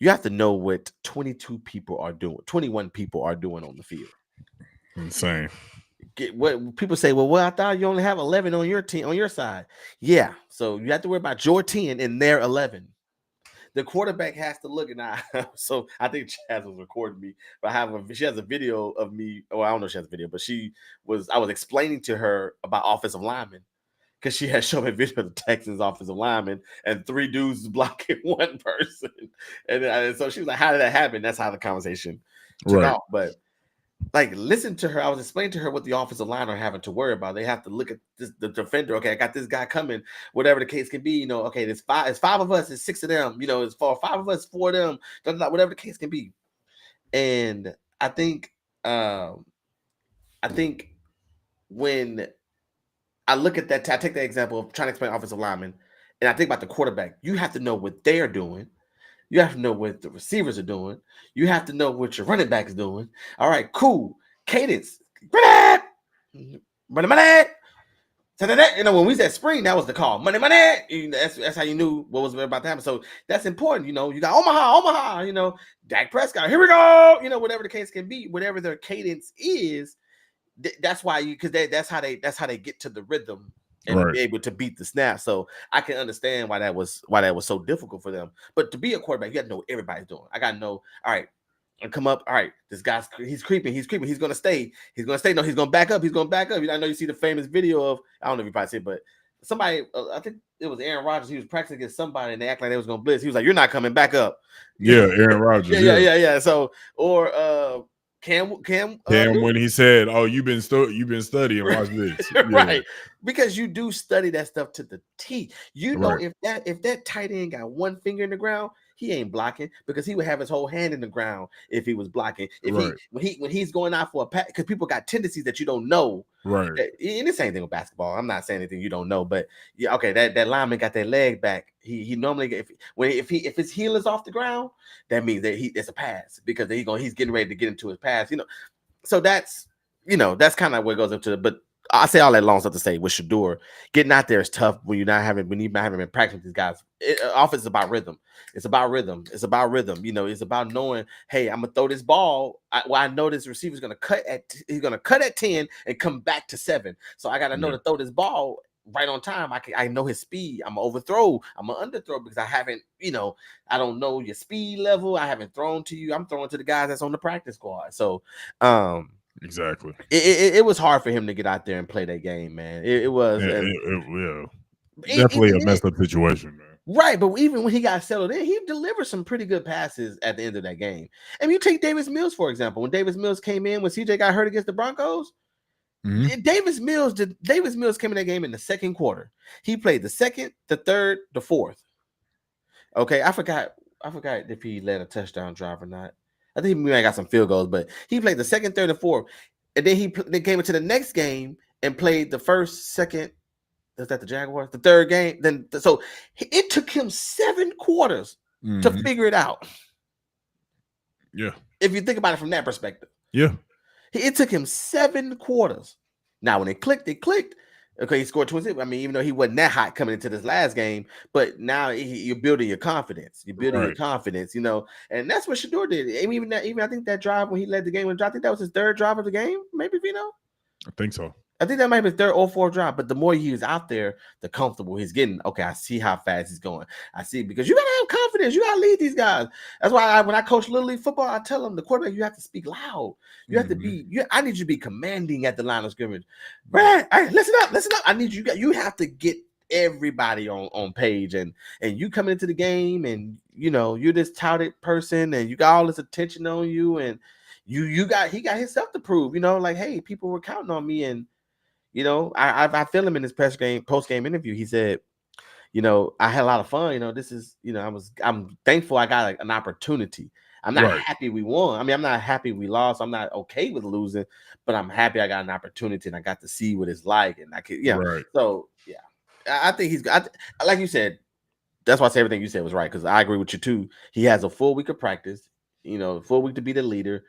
you have to know what 22 people are doing, 21 people are doing on the field. Insane. What people say, well, I thought you only have 11 on your team, on your side. Yeah, so you have to worry about your 10 and their 11. The quarterback has to look, and so I think Chaz was recording me, but she has a video of me. Oh, I don't know if she has a video, but I was explaining to her about offensive linemen, because she had shown me a video of the Texans offensive lineman and 3 dudes blocking one person. And so she was like, how did that happen? That's how the conversation took off. But like, listen to her. I was explaining to her what the offensive line are having to worry about. They have to look at the defender. Okay, I got this guy coming, whatever the case can be. Okay, it's 5 of us, it's 6 of them. It's 5 of us, 4 of them, whatever the case can be. And I think when I look at that, I take the example of trying to explain offensive lineman, and I think about the quarterback. You have to know what they're doing. You have to know what the receivers are doing. You have to know what your running back is doing. All right, cool. Cadence. When we said spring, that was the call. Money, money. That's how you knew what was about to happen. So that's important. You got Omaha. Dak Prescott. Here we go. Whatever the case can be, whatever their cadence is, that's why because that's how they get to the rhythm and Right. be able to beat the snap. So I can understand why that was so difficult for them. But to be a quarterback, you got to know what everybody's doing. I got to know. All right, and come up. All right, this guy's he's creeping. He's gonna stay. No, he's gonna back up. I know you see the famous video of I don't know if you probably see it, but somebody I think it was Aaron Rodgers. He was practicing against somebody and they act like they was gonna blitz. He was like, "You're not coming back up." Yeah, Aaron Rodgers. yeah. So or Cam when he said, "Oh, you've been studying. Watch this." Yeah. Right, because you do study that stuff to the T. Right. If that tight end got one finger in the ground, he ain't blocking because he would have his whole hand in the ground if he was blocking. If Right. when he's going out for a pass, because people got tendencies that you don't know. Right. And the same thing with basketball. I'm not saying anything you don't know, but yeah, okay, that lineman got that leg back. He normally if his heel is off the ground, that means that it's a pass because he's getting ready to get into his pass. So that's kind of what goes up to it. But I say all that long stuff to say with Shador, getting out there is tough when you've not having been practicing with these guys. Offense is about rhythm. It's about rhythm. It's about knowing, hey, I'm gonna throw this ball. I know this receiver's gonna cut at 10 and come back to 7. So I gotta know to throw this ball right on time. I know his speed. I'm gonna overthrow. I'm gonna underthrow because I haven't, I don't know your speed level. I haven't thrown to you. I'm throwing to the guys that's on the practice squad. So exactly. It was hard for him to get out there and play that game, man. It was definitely a messed up situation, man. Right, but even when he got settled in, he delivered some pretty good passes at the end of that game. And you take Davis Mills, for example. When Davis Mills came in, when CJ got hurt against the Broncos, Davis Mills came in that game in the second quarter. He played the second, the third, the fourth. Okay, I forgot if he led a touchdown drive or not. I think he might have got some field goals, but he played the second, third, and fourth. And then they came into the next game and played the first, second. Is that the Jaguars? The third game. So it took him 7 quarters to figure it out. Yeah. If you think about it from that perspective. Yeah. It took him 7 quarters. Now, when it clicked. Okay, he scored 26. I mean, even though he wasn't that hot coming into this last game, but now you're building your confidence. You're building your confidence, and that's what Shador did. Even I think that drive when he led the game, I think that was his 3rd drive of the game, maybe, Vino? I think so. I think that might be his 3rd or 4th drive, but the more he was out there, the comfortable he's getting. Okay, I see how fast he's going. I see, because you got to have confidence. You got to lead these guys. That's why when I coach Little League football, I tell them, the quarterback, you have to speak loud. You have to be, I need you to be commanding at the line of scrimmage. Right, hey, listen up. I need you have to get everybody on page, and you coming into the game, and you're this touted person, and you got all this attention on you, and he got himself to prove, like, hey, people were counting on me. And I feel him in his post game interview. He said, I had a lot of fun. This is, I'm thankful I got an opportunity. I'm not happy we won. I mean, I'm not happy we lost. I'm not okay with losing, but I'm happy I got an opportunity and I got to see what it's like. And I could, So yeah, I think he's got, like you said, that's why I say everything you said was right, because I agree with you too. He has a full week of practice. Full week to be the leader,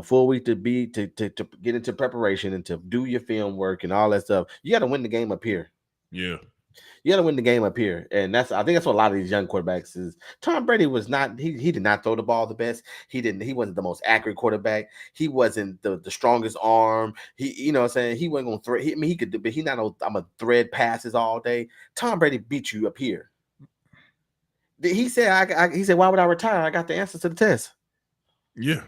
full week to get into preparation and to do your film work and all that stuff. You got to win the game up here. Yeah. You got to win the game up here. And I think that's what a lot of these young quarterbacks is. Tom Brady was not, he did not throw the ball the best. He wasn't the most accurate quarterback. He wasn't the strongest arm. He wasn't going to thread. He could do, but I'm going to thread passes all day. Tom Brady beat you up here. He said, he said, why would I retire? I got the answers to the test. Yeah,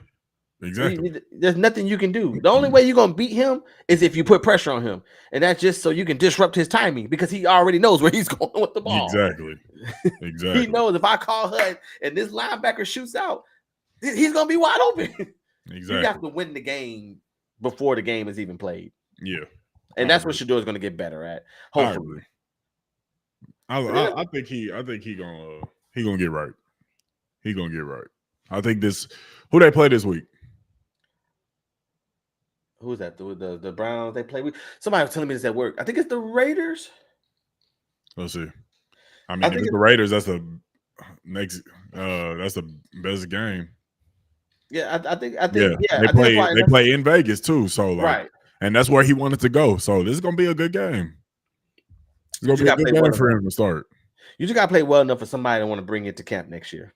exactly. There's nothing you can do. The only way you're going to beat him is if you put pressure on him. And that's just so you can disrupt his timing, because he already knows where he's going with the ball. Exactly. He knows if I call HUD and this linebacker shoots out, he's going to be wide open. Exactly. You have to win the game before the game is even played. Yeah. And that's what Shador is going to get better at. Hopefully. I think he gonna get right. He gonna get right. I think who they play this week? Who's that? The Browns they play with? Somebody was telling me this at work. I think it's the Raiders. Let's see. I mean, if it's the Raiders, that's the next. That's the best game. Yeah, I think. Yeah, they play in Vegas too. So and that's where he wanted to go. So this is gonna be a good game. It's gonna You be a got to good play game well for enough. him to start. You just got to play well enough for somebody to want to bring it to camp next year.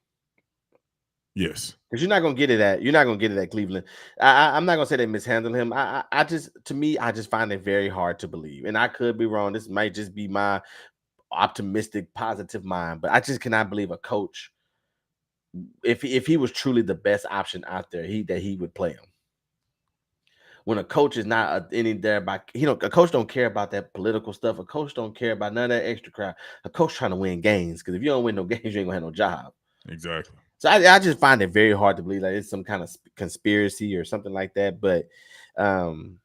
Yes. Because you're not gonna get it at Cleveland. I'm not gonna say they mishandled him. I just to me, I just find it very hard to believe. And I could be wrong. This might just be my optimistic, positive mind, but I just cannot believe a coach, if he was truly the best option out there, he would play him. When a coach is not any there by, a coach don't care about that political stuff. A coach don't care about none of that extra crap. A coach trying to win games, because if you don't win no games, you ain't gonna have no job. Exactly. So I just find it very hard to believe that it's some kind of conspiracy or something like that. But we'll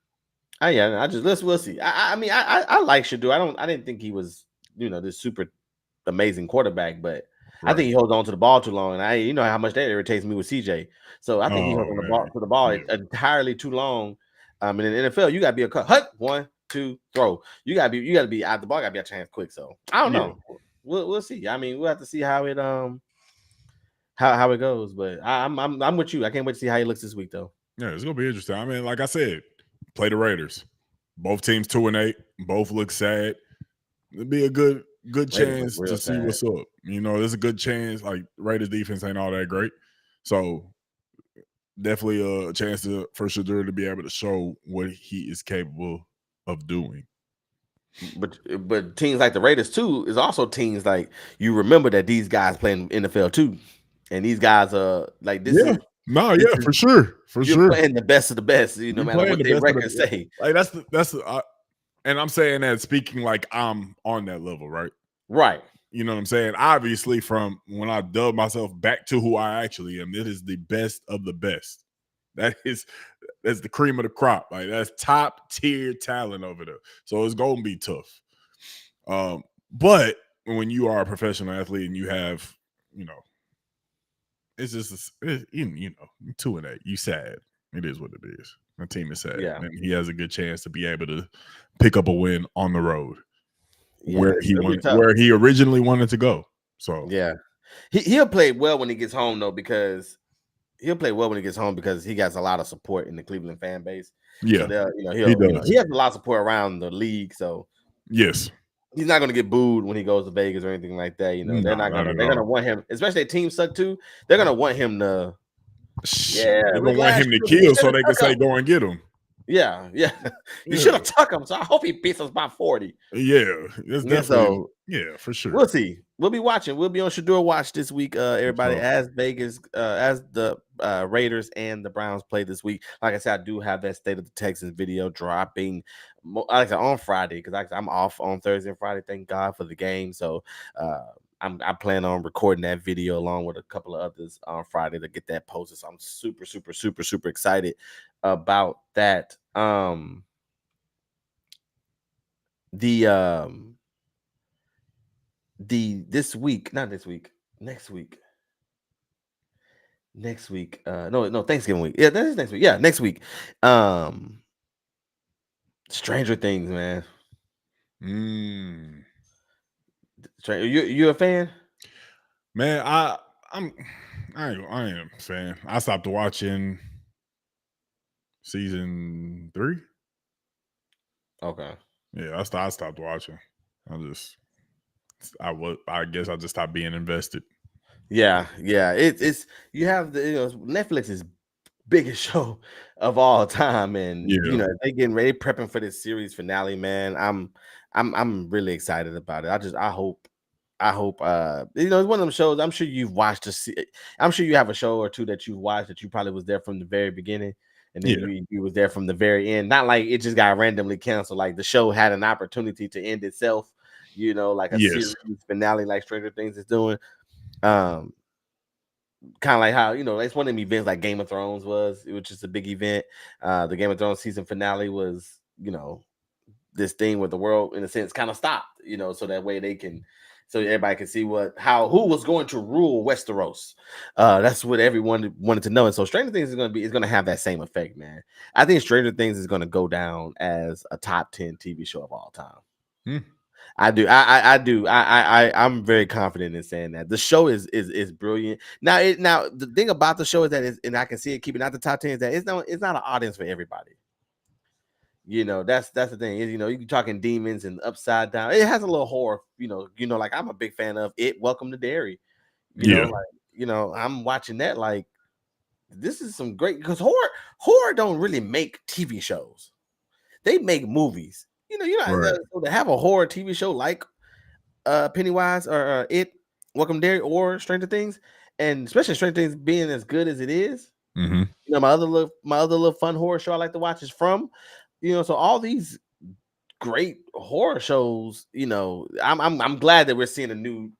see. I mean, I like Shador. I didn't think he was, this super amazing quarterback, but I think Right. he holds on to the ball too long. And you know how much that irritates me with CJ. So I think he holds Oh on man. to the ball Yeah. entirely too long. In the NFL, you gotta be a cut. Hut, 1, 2, throw. You gotta be out, the ball gotta be out your hands quick. So I don't Yeah. know. We'll see. I mean, we'll have to see how it how it goes. But I'm with you. I can't wait to see how he looks this week though. Yeah, it's gonna be interesting. I mean, like I said, play the Raiders. Both teams 2-8. Both look sad. It'd be a good Raiders look chance to real see sad. what's up. There's a good chance. Like Raiders defense ain't all that great, so definitely a chance for Shadur to be able to show what he is capable of doing. But teams like the Raiders too is also teams like, you remember that these guys playing NFL too, and these guys are like, Yeah. No, this yeah, is for sure. For you're sure. playing the best of the best, no You're matter playing what the their best of the records say. like and I'm saying that speaking like I'm on that level, right? Right. You know what I'm saying? Obviously, from when I dub myself back to who I actually am, it is the best of the best. That's the cream of the crop. Like that's top tier talent over there. So it's gonna be tough. But when you are a professional athlete and you have, it's just 2-8. You sad. It is what it is. The team is sad, Yeah. and he has a good chance to be able to pick up a win on the road where Yes. he It'll be wanted, tough. where he originally wanted to go. So Yeah. He'll play well when he gets home though, because he'll play well when he gets home because he has a lot of support in the Cleveland fan base. So yeah, they'll, he does. he has a lot of support around the league. So Yes. he's not going to get booed when he goes to Vegas or anything like that. They're No, not not gonna at they're gonna all. want him, especially their team suck too. They're gonna want him to, They're look, gonna want last him to year you kill should so have they can took say him. go and get him. Yeah. You should Yeah. have took him. So I hope he beats us by 40. Yeah, it's Yeah, definitely so for sure. we'll see. We'll be watching. We'll be on Shador Watch this week, everybody, So, as Vegas, as the Raiders and the Browns play this week. Like I said, I do have that State of the Texans video dropping, like I said, on Friday, because I'm off on Thursday and Friday. Thank God for the game. So I plan on recording that video along with a couple of others on Friday to get that posted. So I'm super, super, super, super excited about that. This week, not this week, next week. No, Thanksgiving week. Yeah, that is next week. Yeah, next week. Stranger Things, man. You a fan? man, I am a fan. I stopped watching season 3. Okay. Yeah, I stopped watching. I guess I just stopped being invested. Yeah. It's you have the Netflix is biggest show of all time, and Yeah. they getting ready, prepping for this series finale, man. I'm really excited about it. I hope it's one of them shows. I'm sure you've watched I'm sure you have a show or two that you've watched that you probably was there from the very beginning, and then Yeah. you was there from the very end. Not like it just got randomly canceled. Like the show had an opportunity to end itself, like a Yes. series finale, like Stranger Things is doing. Um, Kind of like how it's one of them events like Game of Thrones was. It was just a big event. The Game of Thrones season finale was this thing where the world in a sense kind of stopped, so that way so everybody can see who was going to rule Westeros. That's what everyone wanted to know. And so Stranger Things is going to have that same effect, man. I think Stranger Things is going to go down as a top 10 TV show of all time. I do. I do. I'm very confident in saying that the show is brilliant. Now the thing about the show is that and I can see it keeping out the top 10 is that it's not an audience for everybody. That's the thing is, you can talking demons and upside down. It has a little horror, like I'm a big fan of it. Welcome to Derry, Yeah, like, I'm watching that like this is some great because horror don't really make TV shows. They make movies. right. So to have a horror TV show like Pennywise or Welcome Derry or Stranger Things, and especially Stranger Things being as good as it is. Hmm. My other little fun horror show I like to watch is From. So all these great horror shows. I'm glad that we're seeing a new.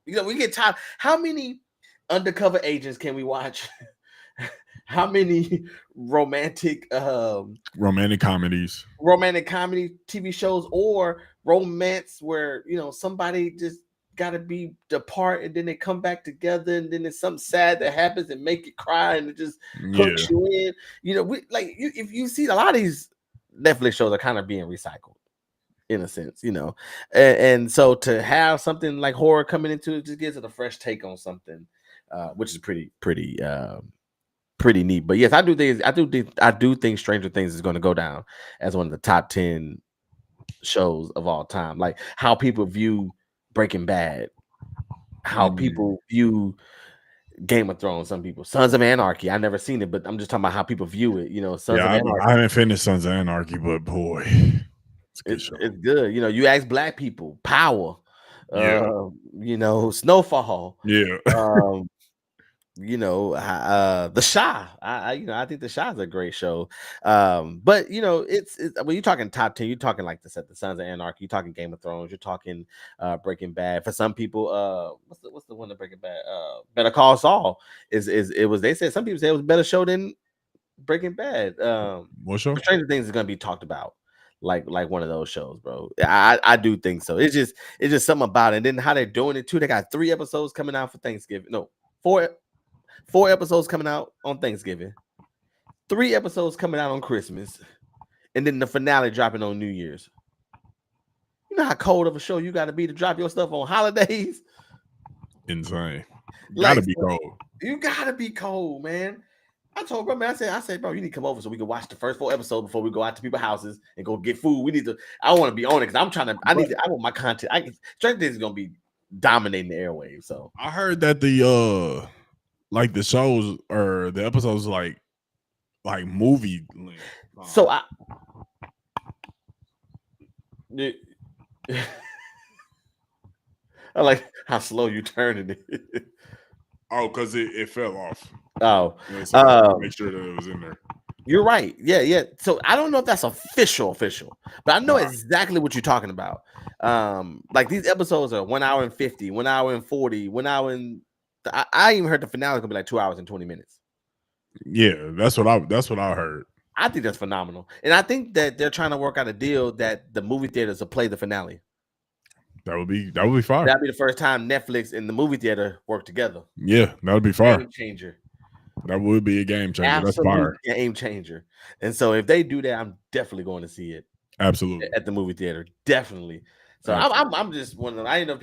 We get tired. How many undercover agents can we watch? How many Romantic comedies. romantic comedy TV shows or romance where somebody just got to be apart and then they come back together and then there's something sad that happens and make you cry and it just Yeah, hooks you in. If you see a lot of these Netflix shows are kind of being recycled in a sense, and so to have something like horror coming into it just gives it a fresh take on something, which is pretty neat. But yes, I do think Stranger Things is going to go down as one of the top 10 shows of all time. Like how people view Breaking Bad, how mm, people view Game of Thrones. Some people, Sons of Anarchy. I never seen it, but I'm just talking about how people view it. Sons yeah. of I Anarchy. haven't finished Sons of Anarchy, but boy, it's a good show. It's good. You ask black people, Power, Yeah, Snowfall. yeah, Um, The Shy. I think The Shy is a great show. But it's when you're talking top 10, you're talking like the Sons of Anarchy, you're talking Game of Thrones, you're talking Breaking Bad. For some people, what's the one that Breaking Bad? Better Call Saul is it was they said some people say it was a better show than Breaking Bad. what show? Stranger Things is gonna be talked about. Like one of those shows, bro. I do think so. It's just something about it. And then how they're doing it too. They got 3 episodes coming out for Thanksgiving. No, four episodes coming out on Thanksgiving, 3 episodes coming out on Christmas, and then the finale dropping on New Year's. You know how cold of a show you got to be to drop your stuff on holidays? Insane. Gotta Like, be cold. you got to be cold, man. I told bro, man, I said, bro, you need to come over so we can watch the first 4 episodes before we go out to people's houses and go get food. I want to be on it because I'm trying to, I want my content. Stranger Things is going to be dominating the airwaves. So I heard that the like the shows or the episodes like movie length. So I I like how slow you turning it. Oh, because it fell off. Oh, So make sure that it was in there. you're right. Yeah. So I don't know if that's official, but I know Nah. exactly what you're talking about. Like these episodes are 1 hour and 50, 1 hour and 40, 1 hour and I even heard the finale is gonna be like 2 hours and 20 minutes. Yeah, that's what I heard. I think that's phenomenal. And I think that they're trying to work out a deal that the movie theaters will play the finale. That would be fire. That'd be the first time Netflix and the movie theater work together. Yeah, that would be fire. Game changer. That would be a game changer. That's fire. Game changer. And so if they do that, I'm definitely going to see it Absolutely. at the movie theater. Definitely. So I'm just one of them. I didn't know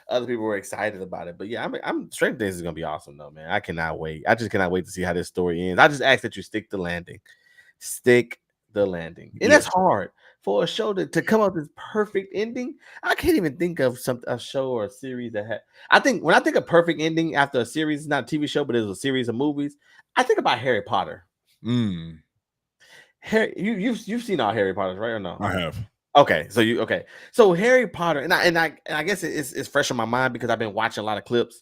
other people were excited about it. But yeah, I'm Stranger Things is gonna be awesome though, man. I cannot wait. I just cannot wait to see how this story ends. I just ask that you stick the landing. Stick the landing. And that's hard for a show to come up with this perfect ending. I can't even think of a show or a series that had. I think when I think of perfect ending after a series, it's not a TV show, but it's a series of movies. I think about Harry Potter. Harry, you've seen all Harry Potters, right or no? I have. Okay, so Harry Potter, and I guess it's fresh on my mind because I've been watching a lot of clips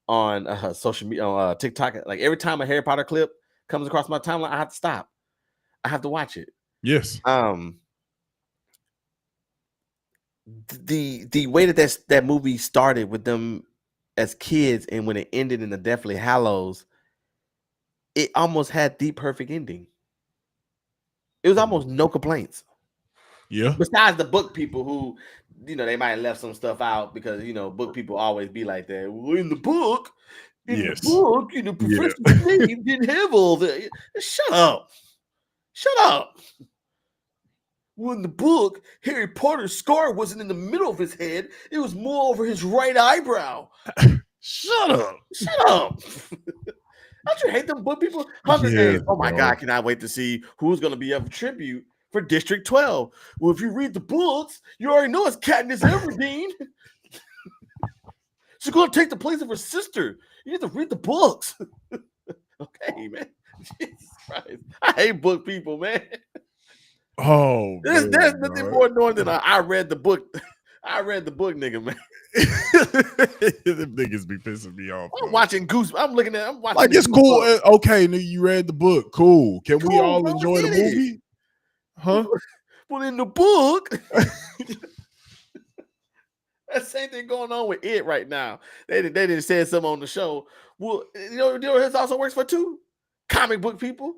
on social media, on TikTok. Like every time a Harry Potter clip comes across my timeline, I have to stop. I have to watch it. Yes. The way that movie started with them as kids and when it ended in the Deathly Hallows, it almost had the perfect ending. It was almost no complaints. Yeah. Besides the book people who, they might have left some stuff out because book people always be like that. Well, in the book, Professor Snape didn't have all that. Shut up. Well, in the book, Harry Potter's scar wasn't in the middle of his head; it was more over his right eyebrow. Shut up. Shut up. Don't you hate them book people? Hunger Yes, Games. Oh my bro. God, can I wait to see who's going to be a tribute for District 12? Well, if you read the books, you already know it's Katniss Everdeen. She's going to take the place of her sister. You need to read the books. Okay, man. Jesus Christ. I hate book people, man. Oh, There's man, nothing bro. more annoying than I read the book. I read the book, nigga, man. Them niggas be pissing me off. I'm Though. watching Goose. I'm watching Like the it's cool. Goosebumps. Okay, nigga, you read the book. Cool. Can we Cool, all bro. We enjoy the get it. movie? Huh? But in the book, that same thing going on with it right now. They didn't say something on the show. Well, you know this also works for too? Comic book people.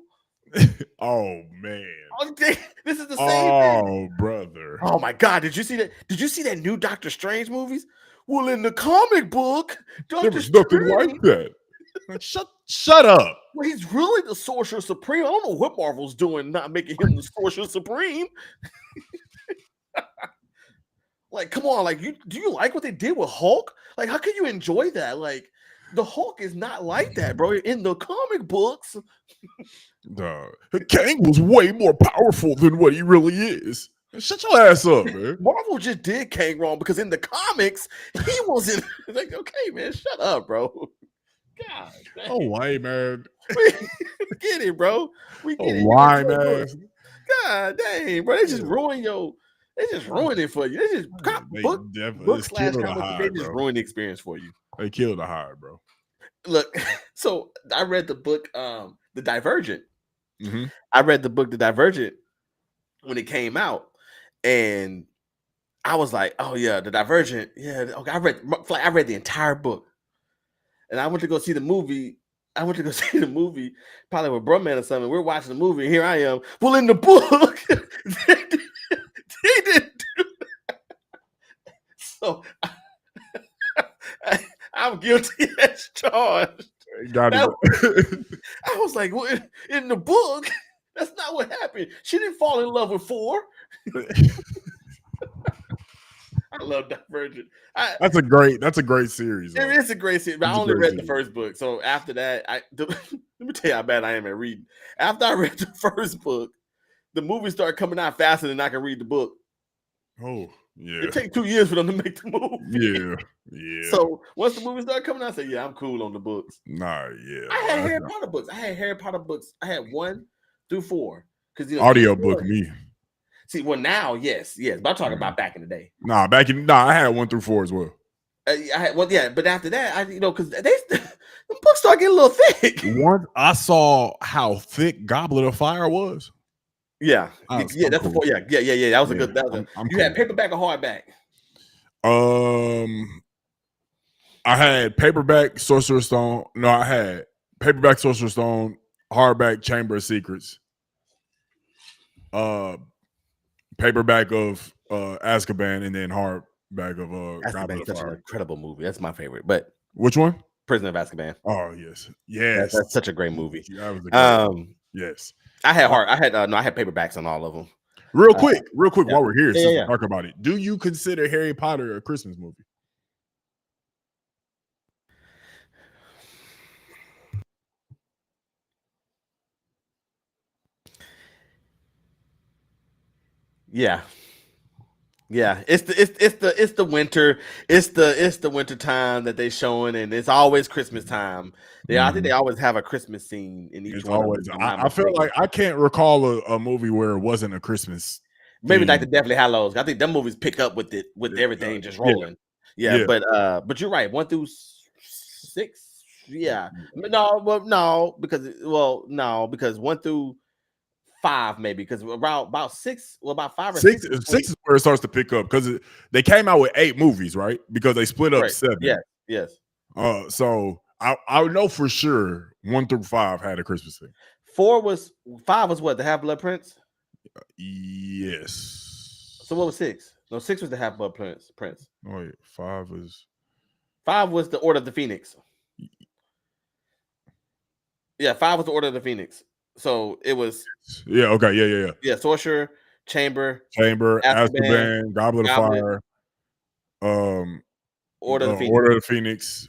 Oh man. This is the same thing. Oh brother. Oh my God! Did you see that? Did you see that new Doctor Strange movies? Well, in the comic book, There Doctor was nothing Strange. like that. Like, shut up. Well, he's really the Sorcerer Supreme. I don't know what Marvel's doing, not making him the Sorcerer Supreme. Like, come on, like, do you like what they did with Hulk? Like, how can you enjoy that? Like, the Hulk is not like that, bro. In the comic books, Kang was way more powerful than what he really is. Shut your ass up, man. Marvel just did Kang wrong because in the comics, he wasn't like, okay, man, shut up, bro. God, dang. Oh, why, man? We get it, bro. We get it. Why, man? God dang, bro. They just ruin They just ruin it for you. They just book slash comic. They just ruin the experience for you. They killed the high, bro. Look, so I read the book, The Divergent. Mm-hmm. I read the book, The Divergent, when it came out, and I was like, "Oh yeah, The Divergent." Yeah, okay. I read the entire book, and I went to go see the movie. Probably with Brumman or something. We're watching the movie, and here I am. Well, in the book, they didn't do that. So I'm guilty as charged. I was like, well, in the book, that's not what happened. She didn't fall in love with 4. I love Divergent. That's a great series. It is a great series, but I only read the first book. So after that, let me tell you how bad I am at reading. After I read the first book, the movie started coming out faster than I can read the book. Oh, yeah. It takes 2 years for them to make the movie. Yeah. So once the movie started coming out, I said, yeah, I'm cool on the books. Nah, yeah. I had Harry Potter books. I had 1 through 4. Because audio book me. See, well now, yes. But I'm talking about back in the day. I had 1 through 4 as well. But after that, because the books start getting a little thick. Once I saw how thick Goblet of Fire was. Yeah, that's cool. Before. Yeah. That was a good. You had paperback or hardback? I had paperback Sorcerer's Stone. No, I had paperback Sorcerer's Stone, hardback Chamber of Secrets, paperback of Azkaban, and then hardback of Azkaban is such an incredible movie. That's my favorite. But which one? Prisoner of Azkaban. Oh yes. That's such a great movie. Yes. I had paperbacks on all of them. Real quick, while we're here, since we talk about it, do you consider Harry Potter a Christmas movie? Yeah. It's the winter. It's the winter time that they showing, and it's always Christmas time. I think they always have a Christmas scene in each one. Always. I feel like I can't recall a movie where it wasn't a Christmas. Maybe like the Deathly Hallows. I think them movies pick up with everything just rolling. But you're right. 1 through 6. Yeah. No, because 1 through 5 maybe, because about 6, about 5 or 6 is where it starts to pick up, because they came out with 8 movies, right? Because they split up 7. Yes. So I know for sure 1 through 5 had a Christmas thing. 5 was what, the Half-Blood Prince? Yes. So what was 6? No, 6 was the Half-Blood Prince. Oh wait, 5 was the Order of the Phoenix. Yeah, 5 was the Order of the Phoenix. So it was yeah. Sorcerer, Chamber, Azkaban, Goblet of Fire, Order of the Phoenix. Order of the Phoenix,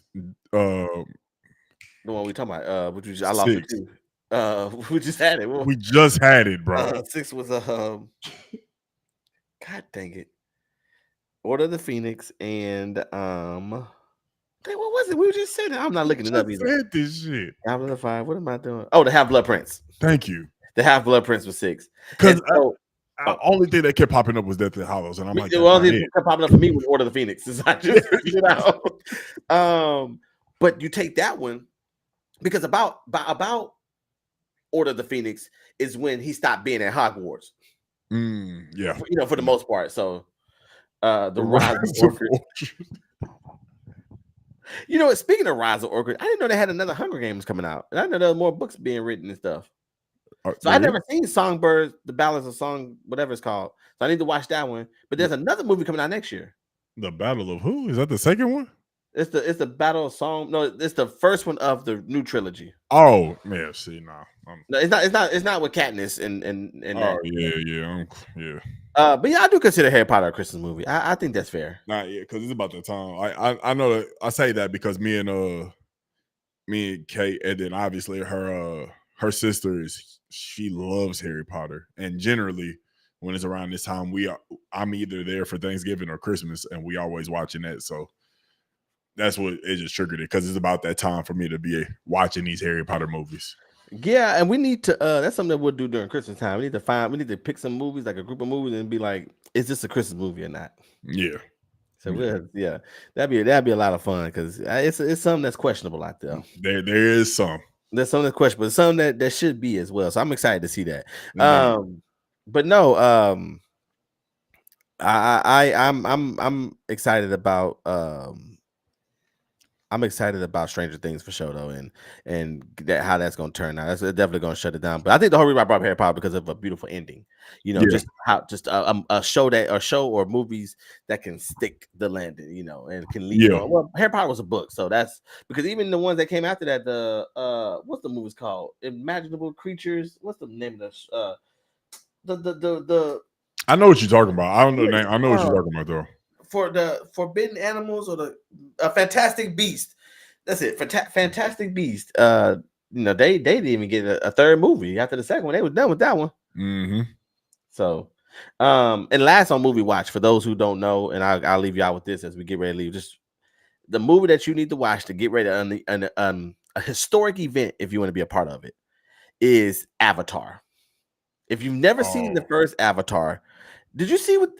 The one we talking about. I lost it 6. too. We just had it. We just had it, bro. 6 was God dang it. Order of the Phoenix and dang, what was it? We just said it. I'm not We looking it up just either. said this shit. Half of the Five. What am I doing? Oh, the Half Blood Prince. Thank you. The Half Blood Prince was 6. Because And so only thing that kept popping up was Deathly Hollows, and I'm like, the that's only not thing it. that popping up for me was Order of the Phoenix. Since I just figured it out. But you take that one because about Order of the Phoenix is when he stopped being at Hogwarts. Yeah. For the most part. So the Rise of of Orchid. Speaking of Rise of Orchid, I didn't know they had another Hunger Games coming out. And I know there were more books being written and stuff. So I've never seen Songbird, The Ballads of Song, whatever it's called. So I need to watch that one. But there's another movie coming out next year. The Battle of who? Is that the second one? It's the Battle of Song. No, it's the first one of the new trilogy. Oh, yeah. See, no, it's not with Katniss and oh, that. yeah. But yeah, I do consider Harry Potter a Christmas movie. I think that's fair. Not yet, because it's about the time. I know that I say that because me and Kate, and then obviously her sister she loves Harry Potter, and generally when it's around this time, I'm either there for Thanksgiving or Christmas, and we always watching that. So that's what it just triggered it, because it's about that time for me to be watching these Harry Potter movies. Yeah, and we need to that's something that we'll do during Christmas time. We need to pick some movies, like a group of movies, and be like, is this a Christmas movie or not? Yeah. So that'd be a lot of fun, because it's something that's questionable out there. There is some. There's something that's questionable, but something that should be as well. So I'm excited to see that. But no, I'm excited about Stranger Things for sure, though, and how that's going to turn out. That's definitely going to shut it down. But I think the whole reason I brought up Harry Potter because of a beautiful ending. Just a show or movies that can stick the landing, and can leave. Well, Harry Potter was a book, so that's because even the ones that came after that, the what's the movie's called? Imaginable Creatures. What's the name of the I know what you're talking about. I don't know the name. I know what you're talking about, though. For the Forbidden Animals or the Fantastic Beast. That's it. Fantastic Beast. They didn't even get a third movie after the second one. They was done with that one. Mm-hmm. So, and last on movie watch, for those who don't know, and I'll leave you out with this as we get ready to leave. Just the movie that you need to watch to get ready on a historic event, if you want to be a part of it, is Avatar. If you've never seen the first Avatar, did you see what?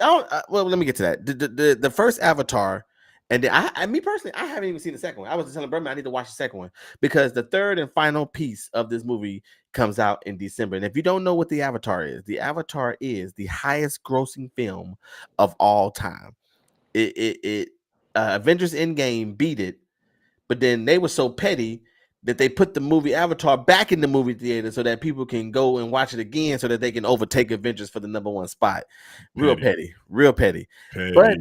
Well, let me get to that. The first Avatar, and then me personally, I haven't even seen the second one. I was telling Berman I need to watch the second one because the third and final piece of this movie comes out in December. And if you don't know what the Avatar is the highest grossing film of all time. Avengers Endgame beat it, but then they were so petty that they put the movie Avatar back in the movie theater so that people can go and watch it again so that they can overtake Avengers for the #1 spot. Real petty. But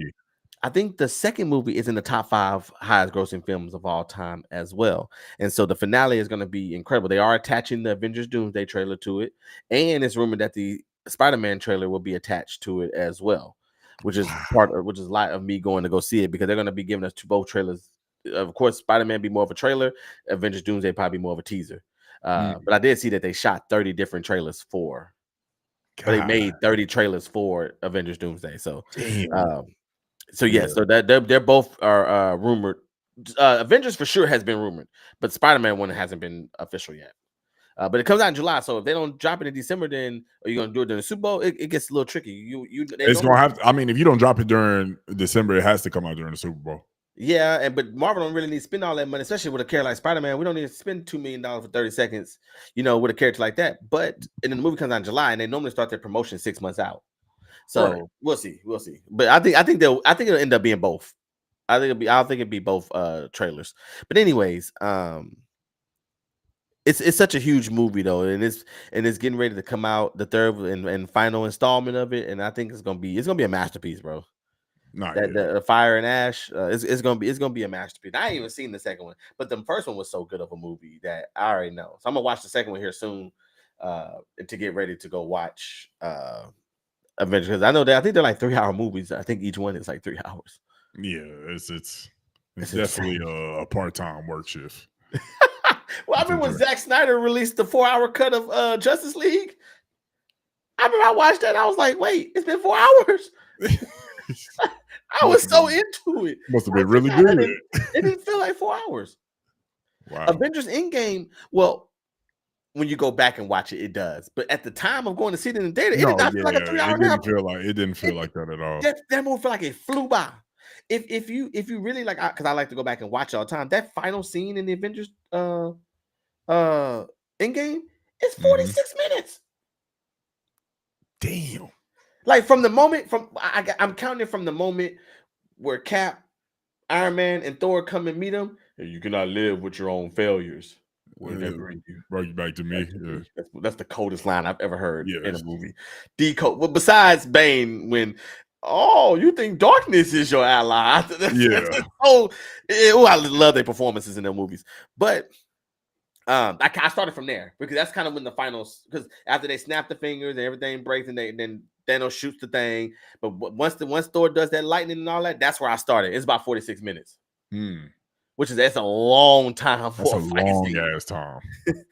I think the second movie is in the top 5 highest grossing films of all time as well. And so the finale is going to be incredible. They are attaching the Avengers Doomsday trailer to it. And it's rumored that the Spider-Man trailer will be attached to it as well, which is a lot of me going to go see it, because they're going to be giving us both trailers. Of course, Spider-Man be more of a trailer. Avengers Doomsday probably more of a teaser. But I did see that they shot 30 different trailers for. They made 30 trailers for Avengers Doomsday. So, so that they're both are rumored. Avengers for sure has been rumored, but Spider-Man one hasn't been official yet. But it comes out in July, so if they don't drop it in December, then are you gonna do it during the Super Bowl? It gets a little tricky. It's gonna have. I mean, if you don't drop it during December, it has to come out during the Super Bowl. Yeah, but Marvel don't really need to spend all that money, especially with a character like Spider-Man. We don't need to spend $2 million for 30 seconds, with a character like that. But and then the movie comes out in July, and they normally start their promotion 6 months out. So we'll see. But I think it'll end up being both. I think it'll be both trailers. But anyways, it's such a huge movie though, and it's getting ready to come out, the third and final installment of it, and I think it's gonna be a masterpiece, bro. The Fire and Ash, it's gonna be a masterpiece. I ain't even seen the second one, but the first one was so good of a movie that I already know. So I'm gonna watch the second one here soon, to get ready to go watch Avengers, because I think they're like 3-hour movies. I think each one is like 3 hours. Yeah, it's definitely a part-time work shift. Well, I Too remember when dry. Zack Snyder released the 4-hour cut of Justice League. I remember I watched that. I was like, wait, it's been 4 hours. I must was have so been into it. must have I been was like, really God, good. it didn't feel like 4 hours. Wow. Avengers Endgame, well, when you go back and watch it, it does. But at the time of going to see it in the theater, it did No, not feel like a yeah, 3 hour and a half. it didn't feel It, like that at all. that movie felt like it flew by. If you really like, because I like to go back and watch it all the time, that final scene in the Avengers Endgame is Hmm. 46 minutes. Damn. Like from the moment I'm counting it from the moment where Cap, Iron Man, and Thor come and meet him. Hey, you cannot live with your own failures. Where did that bring you? Brought you back to me. Back to Yeah. me. That's the coldest line I've ever heard in a Yes. movie. Decode. Well, besides Bane, when you think darkness is your ally. Yeah. I love their performances in their movies. But I started from there because that's kind of when the finals, because after they snap the fingers and everything breaks and then Thanos shoots the thing. But once Thor does that lightning and all that, that's where I started. It's about 46 minutes. Hmm. That's a long time That's for a a fight long scene. ass time. It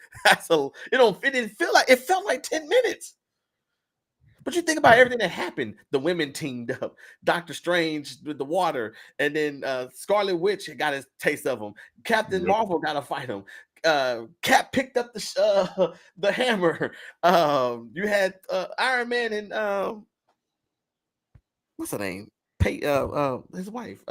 didn't feel like, it felt like 10 minutes. But you think about everything that happened. The women teamed up, Doctor Strange with the water, and then Scarlet Witch got his taste of him. Captain Yep. Marvel got to fight him. Cap picked up the hammer. You had Iron Man and what's her name? His wife.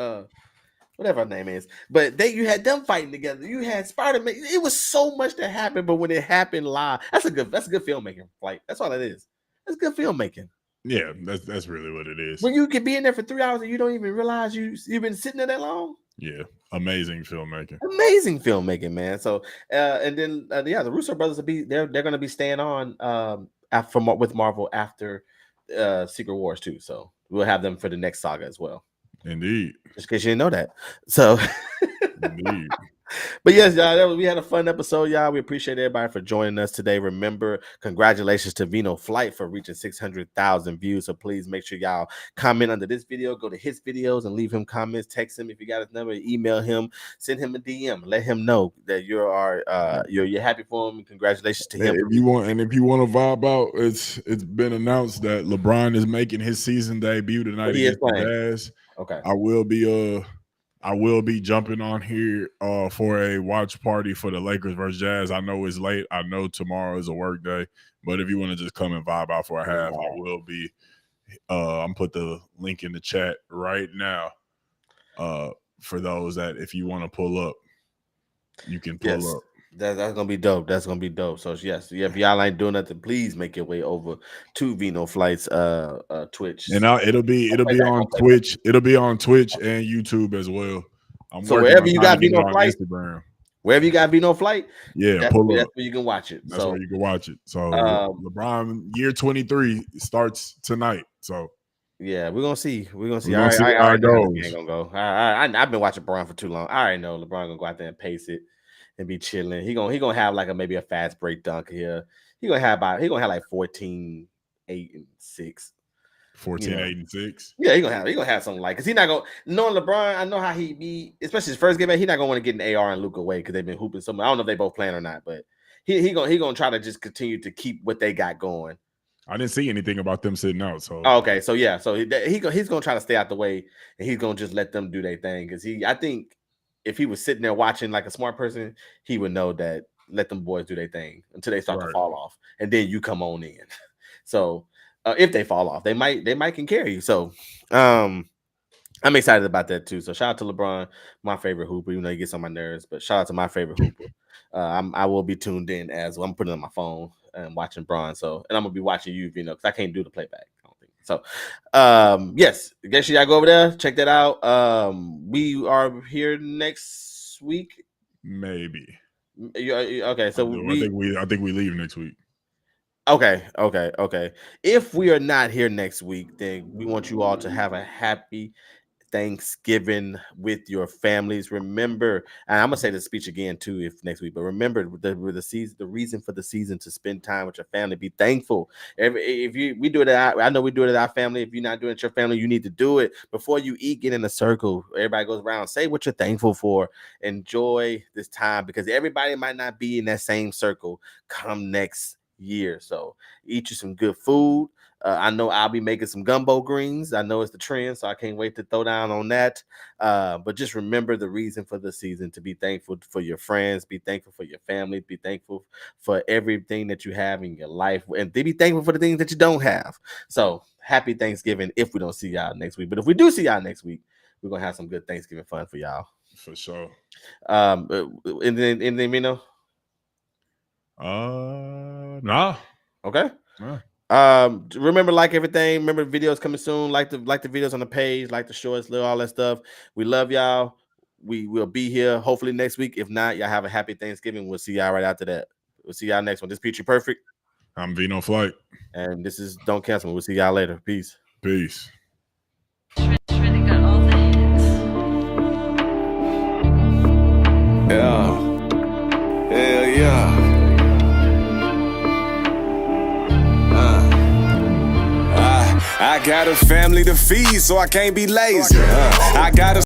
Whatever her name is. But you had them fighting together. You had Spider-Man. It was so much that happened, but when it happened live, that's a good filmmaking. Like, that's all it is. That's good filmmaking. Yeah, that's really what it is. When you can be in there for 3 hours and you don't even realize you've been sitting there that long. Yeah, amazing filmmaking. Amazing filmmaking, man. So and then the Russo brothers will be they're going to be staying on with Marvel after Secret Wars too. So we'll have them for the next saga as well. Indeed. Just in case you didn't know that. So Indeed. But yes, y'all, we had a fun episode, y'all. We appreciate everybody for joining us today. Remember, congratulations to Vino Flight for reaching 600,000 views. So please make sure y'all comment under this video, go to his videos and leave him comments. Text him if you got his number, email him, send him a DM, let him know that you're happy for him. And congratulations to him. If you want to vibe out, it's been announced that LeBron is making his season debut tonight He is against the playing. Jazz. Okay. I will be jumping on here for a watch party for the Lakers versus Jazz. I know it's late. I know tomorrow is a work day, but if you want to just come and vibe out for a half, I will be. I'm put the link in the chat right now. For those that if you want to pull up, you can pull up. That's gonna be dope. That's gonna be dope. So yes, if y'all ain't doing nothing, please make your way over to Vino Flight's Twitch. And it'll be on Twitch. It'll be on Twitch and YouTube as well. I'm so working wherever on you trying got to get it Vino on Flight, Instagram. wherever you got Vino Flight, yeah, that's where you can watch it. That's where you can watch it. So LeBron year 23 starts tonight. So yeah, we're gonna see. We're gonna see. We're gonna see how it goes. Ain't gonna go. I've been watching LeBron for too long. I already know LeBron gonna go out there and pace it and be chilling. He gonna have like maybe a fast break dunk here. He gonna have like 14, 8, and 6. 14, 8, and 6. Yeah, he gonna have something like, because he not gonna, knowing LeBron, I know how he be, especially his first game back, he not gonna want to get an AR and Luke away because they've been hooping so much. I don't know if they both playing or not, but he gonna try to just continue to keep what they got going. I didn't see anything about them sitting out. So okay, so yeah, so he's gonna try to stay out the way and he's gonna just let them do their thing, because I think if he was sitting there watching like a smart person, he would know that let them boys do their thing until they start to fall off, and then you come on in. So if they fall off, they might can carry you. So I'm excited about that too. So shout out to LeBron, my favorite hooper. You know, he gets on my nerves, but shout out to my favorite hooper. I will be tuned in as well. I'm putting it on my phone and watching Bron. So, and I'm gonna be watching you, because I can't do the playback. I don't think so. Yes, guess you gotta go over there, check that out. We are here next week. Maybe. Okay, so I think we leave next week. Okay. If we are not here next week, then we want you all to have a happy Thanksgiving with your families. Remember, and I'm gonna say this speech again too, if next week. But remember, the season, the reason for the season to spend time with your family. Be thankful. If we do it, I know we do it at our family. If you're not doing it at your family, you need to do it before you eat. Get in a circle. Everybody goes around. Say what you're thankful for. Enjoy this time because everybody might not be in that same circle come next year. So eat you some good food. I know I'll be making some gumbo greens. I know it's the trend, so I can't wait to throw down on that. But just remember the reason for the season, to be thankful for your friends, be thankful for your family, be thankful for everything that you have in your life, and be thankful for the things that you don't have. So happy Thanksgiving if we don't see y'all next week. But if we do see y'all next week, we're going to have some good Thanksgiving fun for y'all. For sure. Anything, Mino? Nah. Okay. Nah. Remember, like everything. Remember, videos coming soon. Like the videos on the page, like the shorts, all that stuff. We love y'all. We will be here hopefully next week. If not, y'all have a happy Thanksgiving. We'll see y'all right after that. We'll see y'all next one. This is Peachy Perfect. I'm Vino Flight. And this is Don't Cancel Me. We'll see y'all later. Peace. Peace. Yeah. Hell yeah. I got a family to feed, so I can't be lazy. I got a